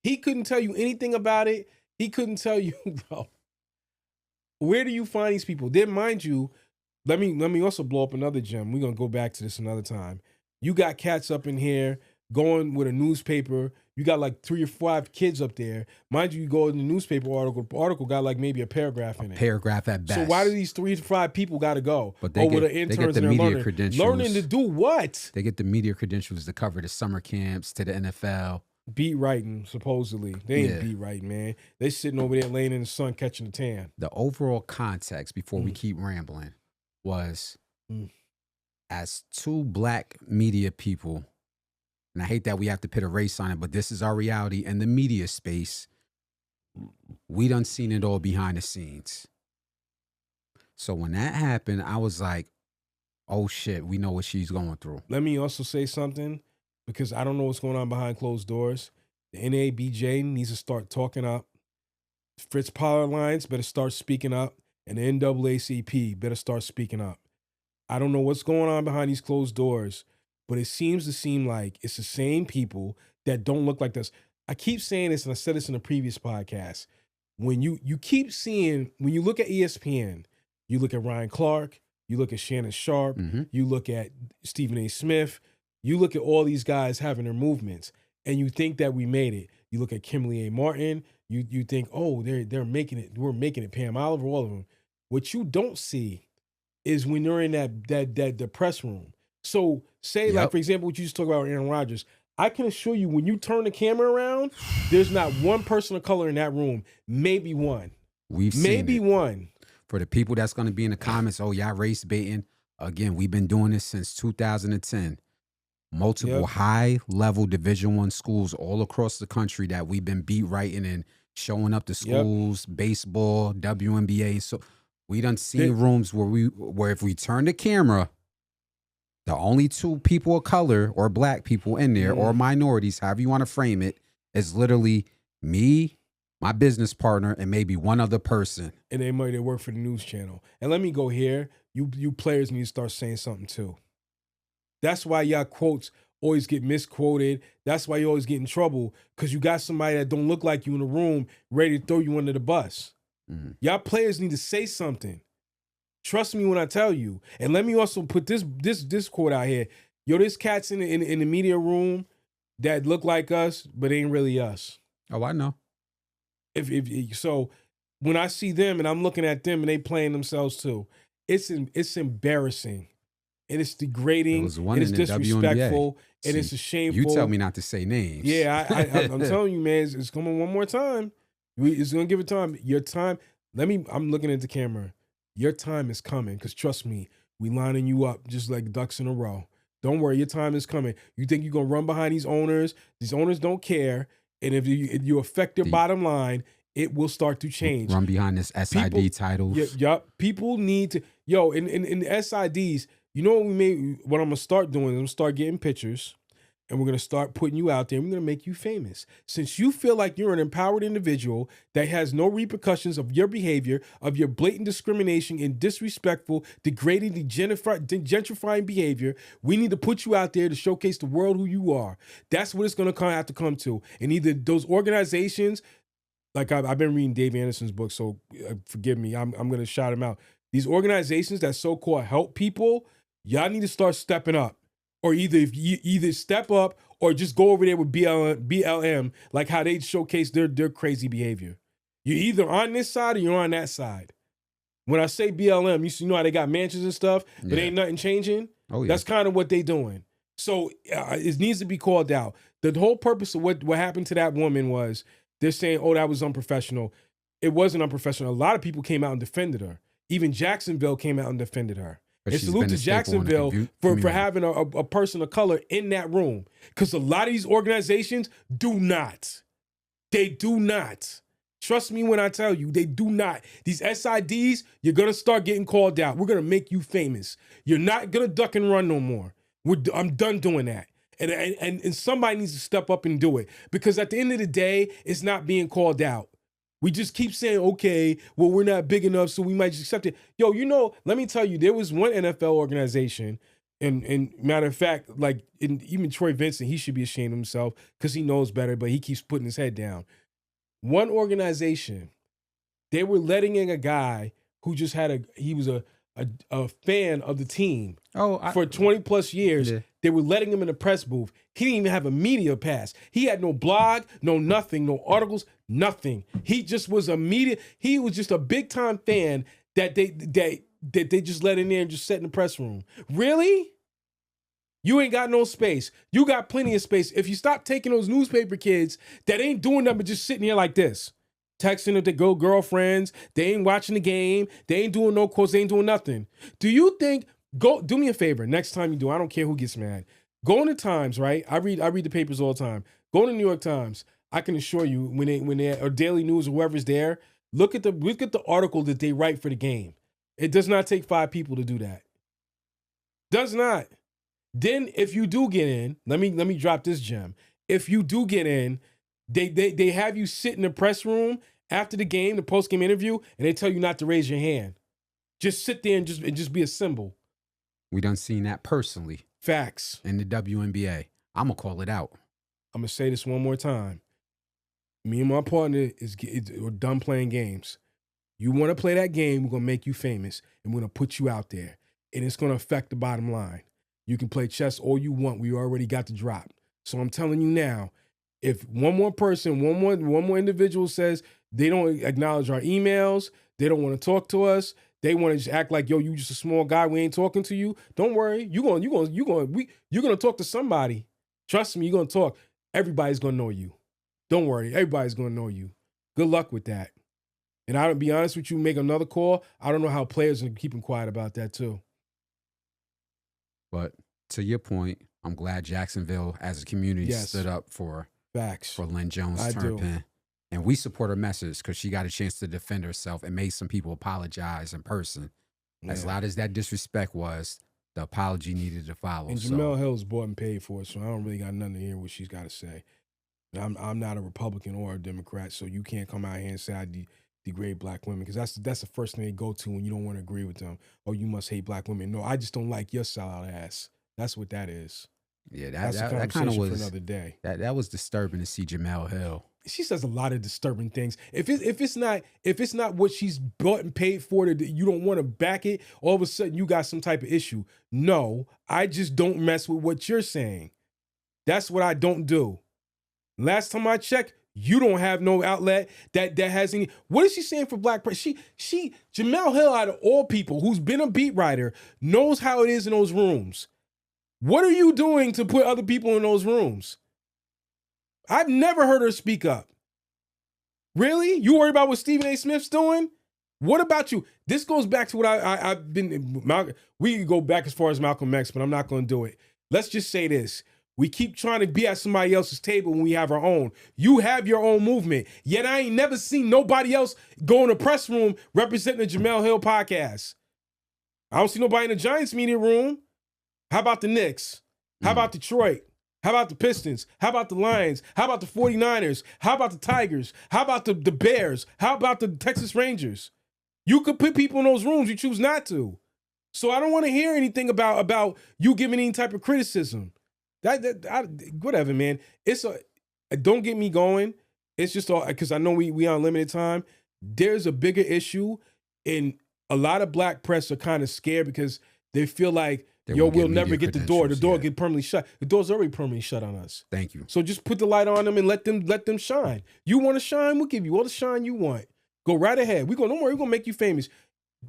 He couldn't tell you anything about it. He couldn't tell you, bro. Where do you find these people? Then, mind you, let me also blow up another gem. We're going to go back to this another time. You got cats up in here going with a newspaper. You got like 3 or 5 kids up there. Mind you, you go in the newspaper article got like maybe a paragraph in it. Paragraph at best. So why do these 3 to 5 people got to go? But they get the media credentials. Learning to do what? They get the media credentials to cover the summer camps, to the NFL. Beat writing, supposedly. They ain't beat writing, man. They sitting over there laying in the sun catching the tan. The overall context, before we keep rambling, was as 2 black media people, and I hate that we have to put a race on it, but this is our reality in the media space. We done seen it all behind the scenes. So when that happened, I was like, oh shit, we know what she's going through. Let me also say something, because I don't know what's going on behind closed doors. The NABJ needs to start talking up. Fritz Pollard Lines better start speaking up. And the NAACP better start speaking up. I don't know what's going on behind these closed doors, but it seems to seem like it's the same people that don't look like this. I keep saying this, and I said this in a previous podcast. When you keep seeing, when you look at ESPN, you look at Ryan Clark, you look at Shannon Sharp, you look at Stephen A. Smith, you look at all these guys having their movements, and you think that we made it. You look at Kimberly A. Martin, you think, oh, they're making it, we're making it, Pam Oliver, all of them. What you don't see is when you're in that press room. So say, like, for example, what you just talked about with Aaron Rodgers, I can assure you, when you turn the camera around, there's not one person of color in that room. Maybe one. We've seen it. One. For the people that's going to be in the comments, oh, y'all race baiting. Again, we've been doing this since 2010. Multiple high-level Division I schools all across the country that we've been beat writing and showing up to schools, baseball, WNBA. So we done seen rooms where if we turn the camera, the only 2 people of color or black people in there or minorities, however you want to frame it, is literally me, my business partner, and maybe one other person. And they work for the news channel. And let me go here. You players need to start saying something too. That's why y'all quotes always get misquoted. That's why you always get in trouble, because you got somebody that don't look like you in the room ready to throw you under the bus. Y'all players need to say something. Trust me when I tell you. And let me also put this quote out here. Yo, there's cats in the media room that look like us, but ain't really us. Oh, I know. So when I see them and I'm looking at them and they playing themselves too, it's embarrassing. And it's degrading, and it's disrespectful, and it's a shameful. You tell me not to say names. Yeah, I'm telling you, man, it's coming one more time. It's going to give it time. Your time, I'm looking at the camera. Your time is coming, because trust me, we lining you up just like ducks in a row. Don't worry, your time is coming. You think you're going to run behind these owners? These owners don't care. And if you affect their bottom line, it will start to change. Run behind this SID titles. Yup. People need to, in the SIDs, you know what I'm going to start doing is I'm going to start getting pictures and we're going to start putting you out there and we're going to make you famous. Since you feel like you're an empowered individual that has no repercussions of your behavior, of your blatant discrimination and disrespectful, degrading, gentrifying behavior, we need to put you out there to showcase the world who you are. That's what it's going to have to come to. And either those organizations, like I've been reading Dave Anderson's book, so forgive me, I'm going to shout him out. These organizations that so-called help people, y'all need to start stepping up. Or either step up or just go over there with BLM, like how they showcase their crazy behavior. You're either on this side or you're on that side. When I say BLM, you know how they got mansions and stuff, but ain't nothing changing? Oh, yeah. That's kind of what they doing. So it needs to be called out. The whole purpose of what happened to that woman was they're saying, oh, that was unprofessional. It wasn't unprofessional. A lot of people came out and defended her. Even Jacksonville came out and defended her. And salute to Jacksonville for having a person of color in that room. Because a lot of these organizations do not. They do not. Trust me when I tell you, they do not. These SIDs, you're going to start getting called out. We're going to make you famous. You're not going to duck and run no more. I'm done doing that. And somebody needs to step up and do it. Because at the end of the day, it's not being called out. We just keep saying, okay, well, we're not big enough, so we might just accept it. Yo, let me tell you, there was one NFL organization, and matter of fact, like even Troy Vincent, he should be ashamed of himself because he knows better, but he keeps putting his head down. One organization, they were letting in a guy who just he was a fan of the team for 20 plus years. Yeah. They were letting him in the press booth. He didn't even have a media pass. He had no blog, no nothing, no articles, nothing. He just was he was just a big time fan that they just let in there and just sat in the press room. Really? You ain't got no space. You got plenty of space. If you stop taking those newspaper kids that ain't doing nothing but just sitting here like this, texting with their girlfriends, they ain't watching the game, they ain't doing no quotes, they ain't doing nothing. Do you think, do me a favor, next time you do, I don't care who gets mad. Go in the Times, right? I read the papers all the time. Go to the New York Times. I can assure you, when they or Daily News or whoever's there, look at the article that they write for the game. It does not take 5 people to do that. Does not. Then if you do get in, let me drop this gem. If you do get in, they have you sit in the press room after the game, the post-game interview, and they tell you not to raise your hand. Just sit there and just be a symbol. We done seen that personally. Facts. In the WNBA. I'm going to call it out. I'm going to say this one more time. Me and my partner we're done playing games. You want to play that game, we're going to make you famous, and we're going to put you out there. And it's going to affect the bottom line. You can play chess all you want. We already got the drop. So I'm telling you now, if one more person, one more individual says they don't acknowledge our emails, they don't want to talk to us, they want to just act like, yo, you just a small guy, we ain't talking to you. Don't worry, you're gonna talk to somebody. Trust me, you're gonna talk. Everybody's gonna know you. Don't worry, everybody's gonna know you. Good luck with that. And I'll be honest with you, make another call. I don't know how players are keeping quiet about that too. But to your point, I'm glad Jacksonville as a community stood up for facts for Lynn Jones-Turpin. And we support her message because she got a chance to defend herself and made some people apologize in person. Yeah. As loud as that disrespect was, the apology needed to follow. And Jamel Hill's bought and paid for it, so I don't really got nothing to hear what she's got to say. I'm not a Republican or a Democrat, so you can't come out here and say I degrade black women, because that's the first thing they go to when you don't want to agree with them. Oh, you must hate black women. No, I just don't like your sellout ass. That's what that is. Yeah, that kind of was for another day. That was disturbing to see Jamel Hill. She says a lot of disturbing things. If it's not what she's bought and paid for, that you don't want to back it, all of a sudden you got some type of issue. No, I just don't mess with what you're saying. That's what I don't do. Last time I checked, you don't have no outlet that has any. What is she saying for black press? She Jamel Hill, out of all people, who's been a beat writer, knows how it is in those rooms. What are you doing to put other people in those rooms? I've never heard her speak up. Really? You worry about what Stephen A. Smith's doing? What about you? This goes back to what I've been. We can go back as far as Malcolm X, but I'm not going to do it. Let's just say this. We keep trying to be at somebody else's table when we have our own. You have your own movement. Yet I ain't never seen nobody else go in the press room representing the Jamel Hill podcast. I don't see nobody in the Giants media room. How about the Knicks? How about Detroit? How about the Pistons? How about the Lions? How about the 49ers? How about the Tigers? How about the Bears? How about the Texas Rangers? You could put people in those rooms. You choose not to. So I don't want to hear anything about you giving any type of criticism. Whatever, man. Don't get me going. It's just all because I know we on limited time. There's a bigger issue, and a lot of black press are kind of scared because they feel like, we'll never get the door. The door get permanently shut. The door's already permanently shut on us. Thank you. So just put the light on them and let them shine. You want to shine? We'll give you all the shine you want. Go right ahead. Don't worry, we're gonna make you famous.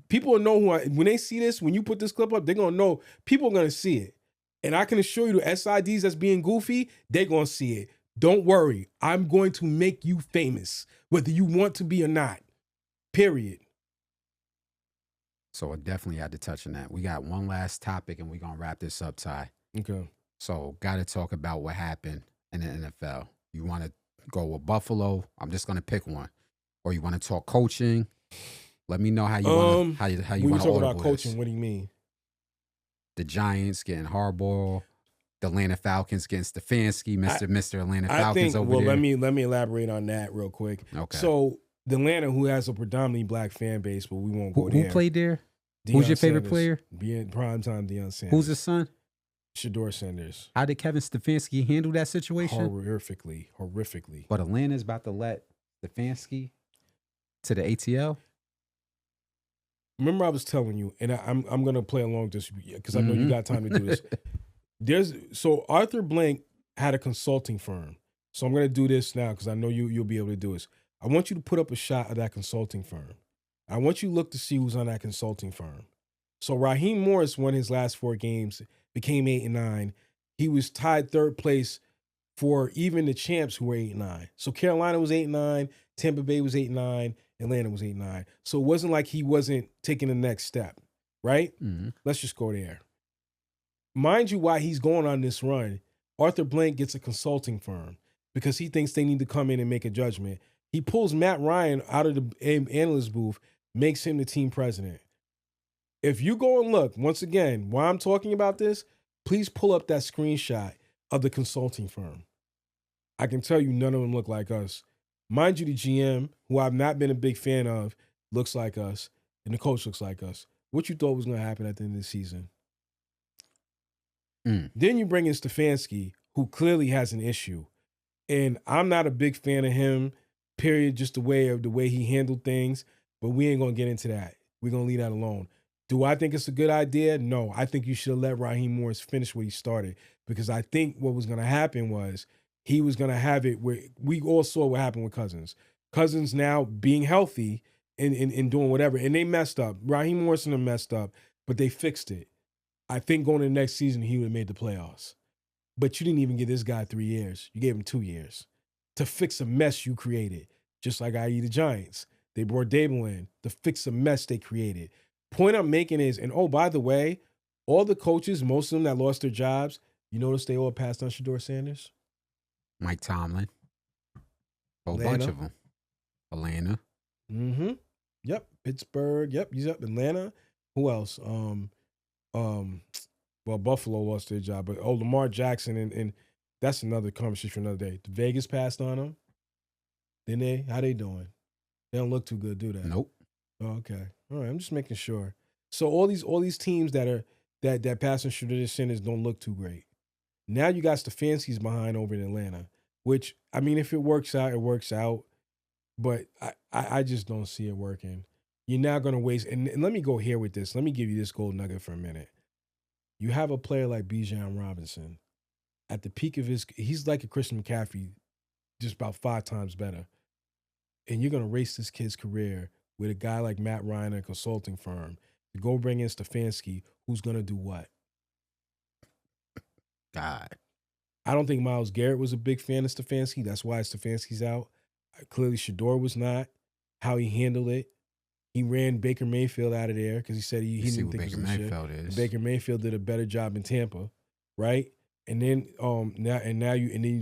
People will know when they see this, when you put this clip up, they're gonna know. People are gonna see it. And I can assure you the SIDs that's being goofy, they're going to see it. Don't worry. I'm going to make you famous, whether you want to be or not. Period. So I definitely had to touch on that. We got one last topic, and we're going to wrap this up, Ty. Okay. So got to talk about what happened in the NFL. You want to go with Buffalo? I'm just going to pick one. Or you want to talk coaching? Let me know how you want to when you talk about coaching, what do you mean? The Giants getting Harbaugh, the Atlanta Falcons getting Stefanski, Mr. Atlanta Falcons over there. Well, let me elaborate on that real quick. Okay. So the Atlanta, who has a predominantly black fan base, but we won't go there. Who played there? Deion Who's your favorite Sanders. player? Being primetime Deion Sanders. Who's his son? Shador Sanders. How did Kevin Stefanski handle that situation? Horrifically. But Atlanta's about to let Stefanski to the ATL? Remember I was telling you, and I'm going to play along this because I know you got time to do this. So Arthur Blank had a consulting firm. So I'm going to do this now because I know you'll be able to do this. I want you to put up a shot of that consulting firm. I want you to look to see who's on that consulting firm. So Raheem Morris won his last 4 games, became 8-9. He was tied 3rd place for even the champs who were 8-9. So Carolina was 8-9, Tampa Bay was 8-9, Atlanta was 8-9. So it wasn't like he wasn't taking the next step, right? Mm-hmm. Let's just go there. Mind you, why he's going on this run, Arthur Blank gets a consulting firm because he thinks they need to come in and make a judgment. He pulls Matt Ryan out of the analyst booth, makes him the team president. If you go and look, once again, while I'm talking about this, please pull up that screenshot of the consulting firm. I can tell you none of them look like us. Mind you, the GM, who I've not been a big fan of, looks like us, and the coach looks like us. What you thought was going to happen at the end of the season? Then you bring in Stefanski, who clearly has an issue. And I'm not a big fan of him, period, just the way he handled things. But we ain't going to get into that. We're going to leave that alone. Do I think it's a good idea? No. I think you should have let Raheem Morris finish what he started. Because I think what was going to happen was he was going to have it where we all saw what happened with Cousins. Cousins now being healthy and doing whatever. And they messed up. Raheem Morris and them messed up, but they fixed it. I think going to the next season, he would have made the playoffs. But you didn't even give this guy 3 years. You gave him 2 years to fix a mess you created, just like i.e. the Giants. They brought Dable in to fix a mess they created. Point I'm making is, and oh, by the way, all the coaches, most of them that lost their jobs, you notice they all passed on Shador Sanders? Mike Tomlin. A whole bunch of them. Atlanta. Mm-hmm. Yep. Pittsburgh. Yep. He's up. Atlanta. Who else? Well, Buffalo lost their job, but Lamar Jackson and that's another conversation for another day. Vegas passed on them. Didn't they? How they doing? They don't look too good, do they? Nope. Oh, okay. All right. I'm just making sure. So all these teams that pass on Shador Sanders don't look too great. Now you got Stefanski's behind over in Atlanta, which, I mean, if it works out, it works out. But I just don't see it working. You're now going to waste. And let me go here with this. Let me give you this gold nugget for a minute. You have a player like Bijan Robinson. At the peak of he's like a Christian McCaffrey, just about 5 times better. And you're going to race this kid's career with a guy like Matt Ryan and a consulting firm to go bring in Stefanski, who's going to do what? God. I don't think Myles Garrett was a big fan of Stefanski. That's why Stefanski's out. Clearly, Shador was not. How he handled it. He ran Baker Mayfield out of there because he said he didn't think Baker Mayfield is. Baker Mayfield did a better job in Tampa, right? And then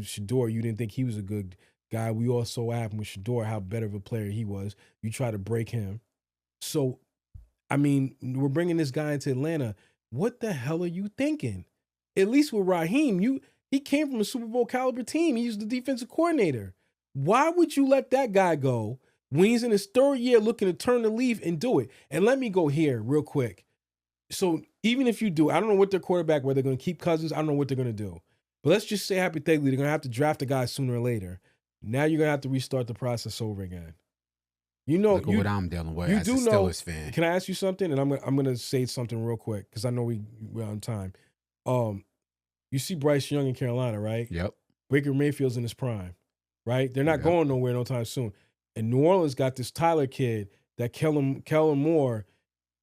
Shador, you didn't think he was a good guy. We all saw what happened with Shador, how better of a player he was. You try to break him. So, I mean, we're bringing this guy into Atlanta. What the hell are you thinking? At least with Raheem, he came from a Super Bowl caliber team. He was the defensive coordinator. Why would you let that guy go when he's in his third year looking to turn the leaf and do it? And let me go here real quick. So even if you do, I don't know what their quarterback, whether they're going to keep Cousins, I don't know what they're going to do. But let's just say hypothetically, they're going to have to draft a guy sooner or later. Now you're going to have to restart the process over again. You know, look at what I'm dealing with as a Steelers fan. Can I ask you something? And I'm gonna say something real quick because I know we're on time. You see Bryce Young in Carolina, right? Yep. Baker Mayfield's in his prime, right? They're not going nowhere no time soon. And New Orleans got this Tyler kid that Kellen Moore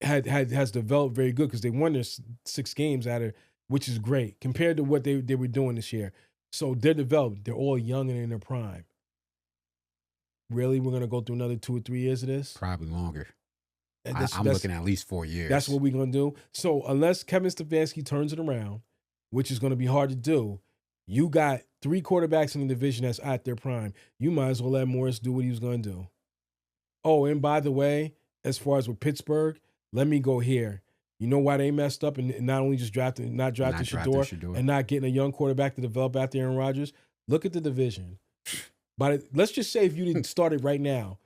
has developed very good because they won their 6 games out of, which is great compared to what they were doing this year. So they're developed. They're all young and in their prime. Really, we're gonna go through another 2 or 3 years of this? Probably longer. I'm looking at least 4 years. That's what we're gonna do. So unless Kevin Stefanski turns it around, which is gonna be hard to do, you got 3 quarterbacks in the division that's at their prime. You might as well let Morris do what he was gonna do. Oh, and by the way, as far as with Pittsburgh, let me go here. You know why they messed up and not only just not drafting Shador and not getting a young quarterback to develop after Aaron Rodgers? Look at the division. But let's just say if you didn't start it right now.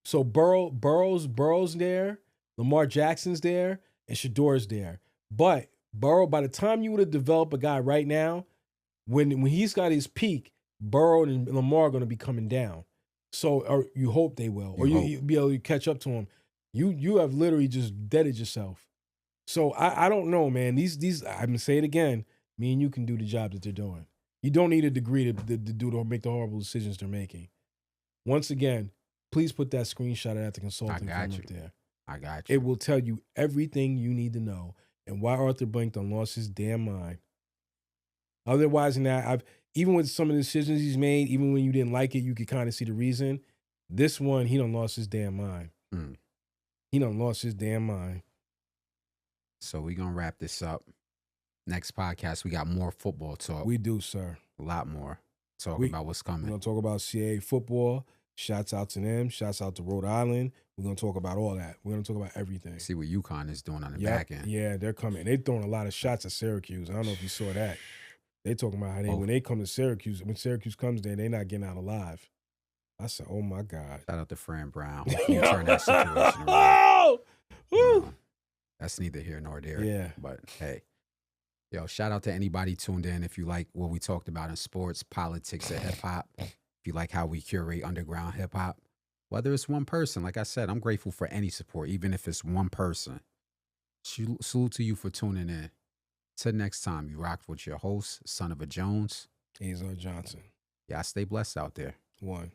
So Burrow's there, Lamar Jackson's there, and Shador's there. But Burrow, by the time you would have developed a guy right now, when he's got his peak, Burrow and Lamar are going to be coming down. So or you hope they will. You'll be able to catch up to them. You have literally just deaded yourself. So I don't know, man. These I'm going to say it again. Me and you can do the job that they're doing. You don't need a degree to make the horrible decisions they're making. Once again, please put that screenshot of that the consulting firm up there. I got you. It will tell you everything you need to know and why Arthur Blank done lost his damn mind. Otherwise than that, even with some of the decisions he's made, even when you didn't like it, you could kind of see the reason. This one, he done lost his damn mind. He done lost his damn mind. So we're going to wrap this up. Next podcast, we got more football talk. We do, sir. A lot more. Talking about what's coming. We're going to talk about CAA football. Shouts out to them. Shouts out to Rhode Island. We're going to talk about all that. We're going to talk about everything. See what UConn is doing on the back end. Yeah, they're coming. They're throwing a lot of shots at Syracuse. I don't know if you saw that. They talking about how when they come to Syracuse, when Syracuse comes there, they're not getting out alive. I said, oh, my God. Shout out to Fran Brown. You turn that situation around. That's neither here nor there. Yeah. But, hey. Yo, shout out to anybody tuned in. If you like what we talked about in sports, politics, and hip-hop, if you like how we curate underground hip-hop, whether it's one person, like I said, I'm grateful for any support, even if it's one person. Salute to you for tuning in. Till next time, you rocked with your host, Son of a Jones. Azar Johnson. Y'all stay blessed out there. One.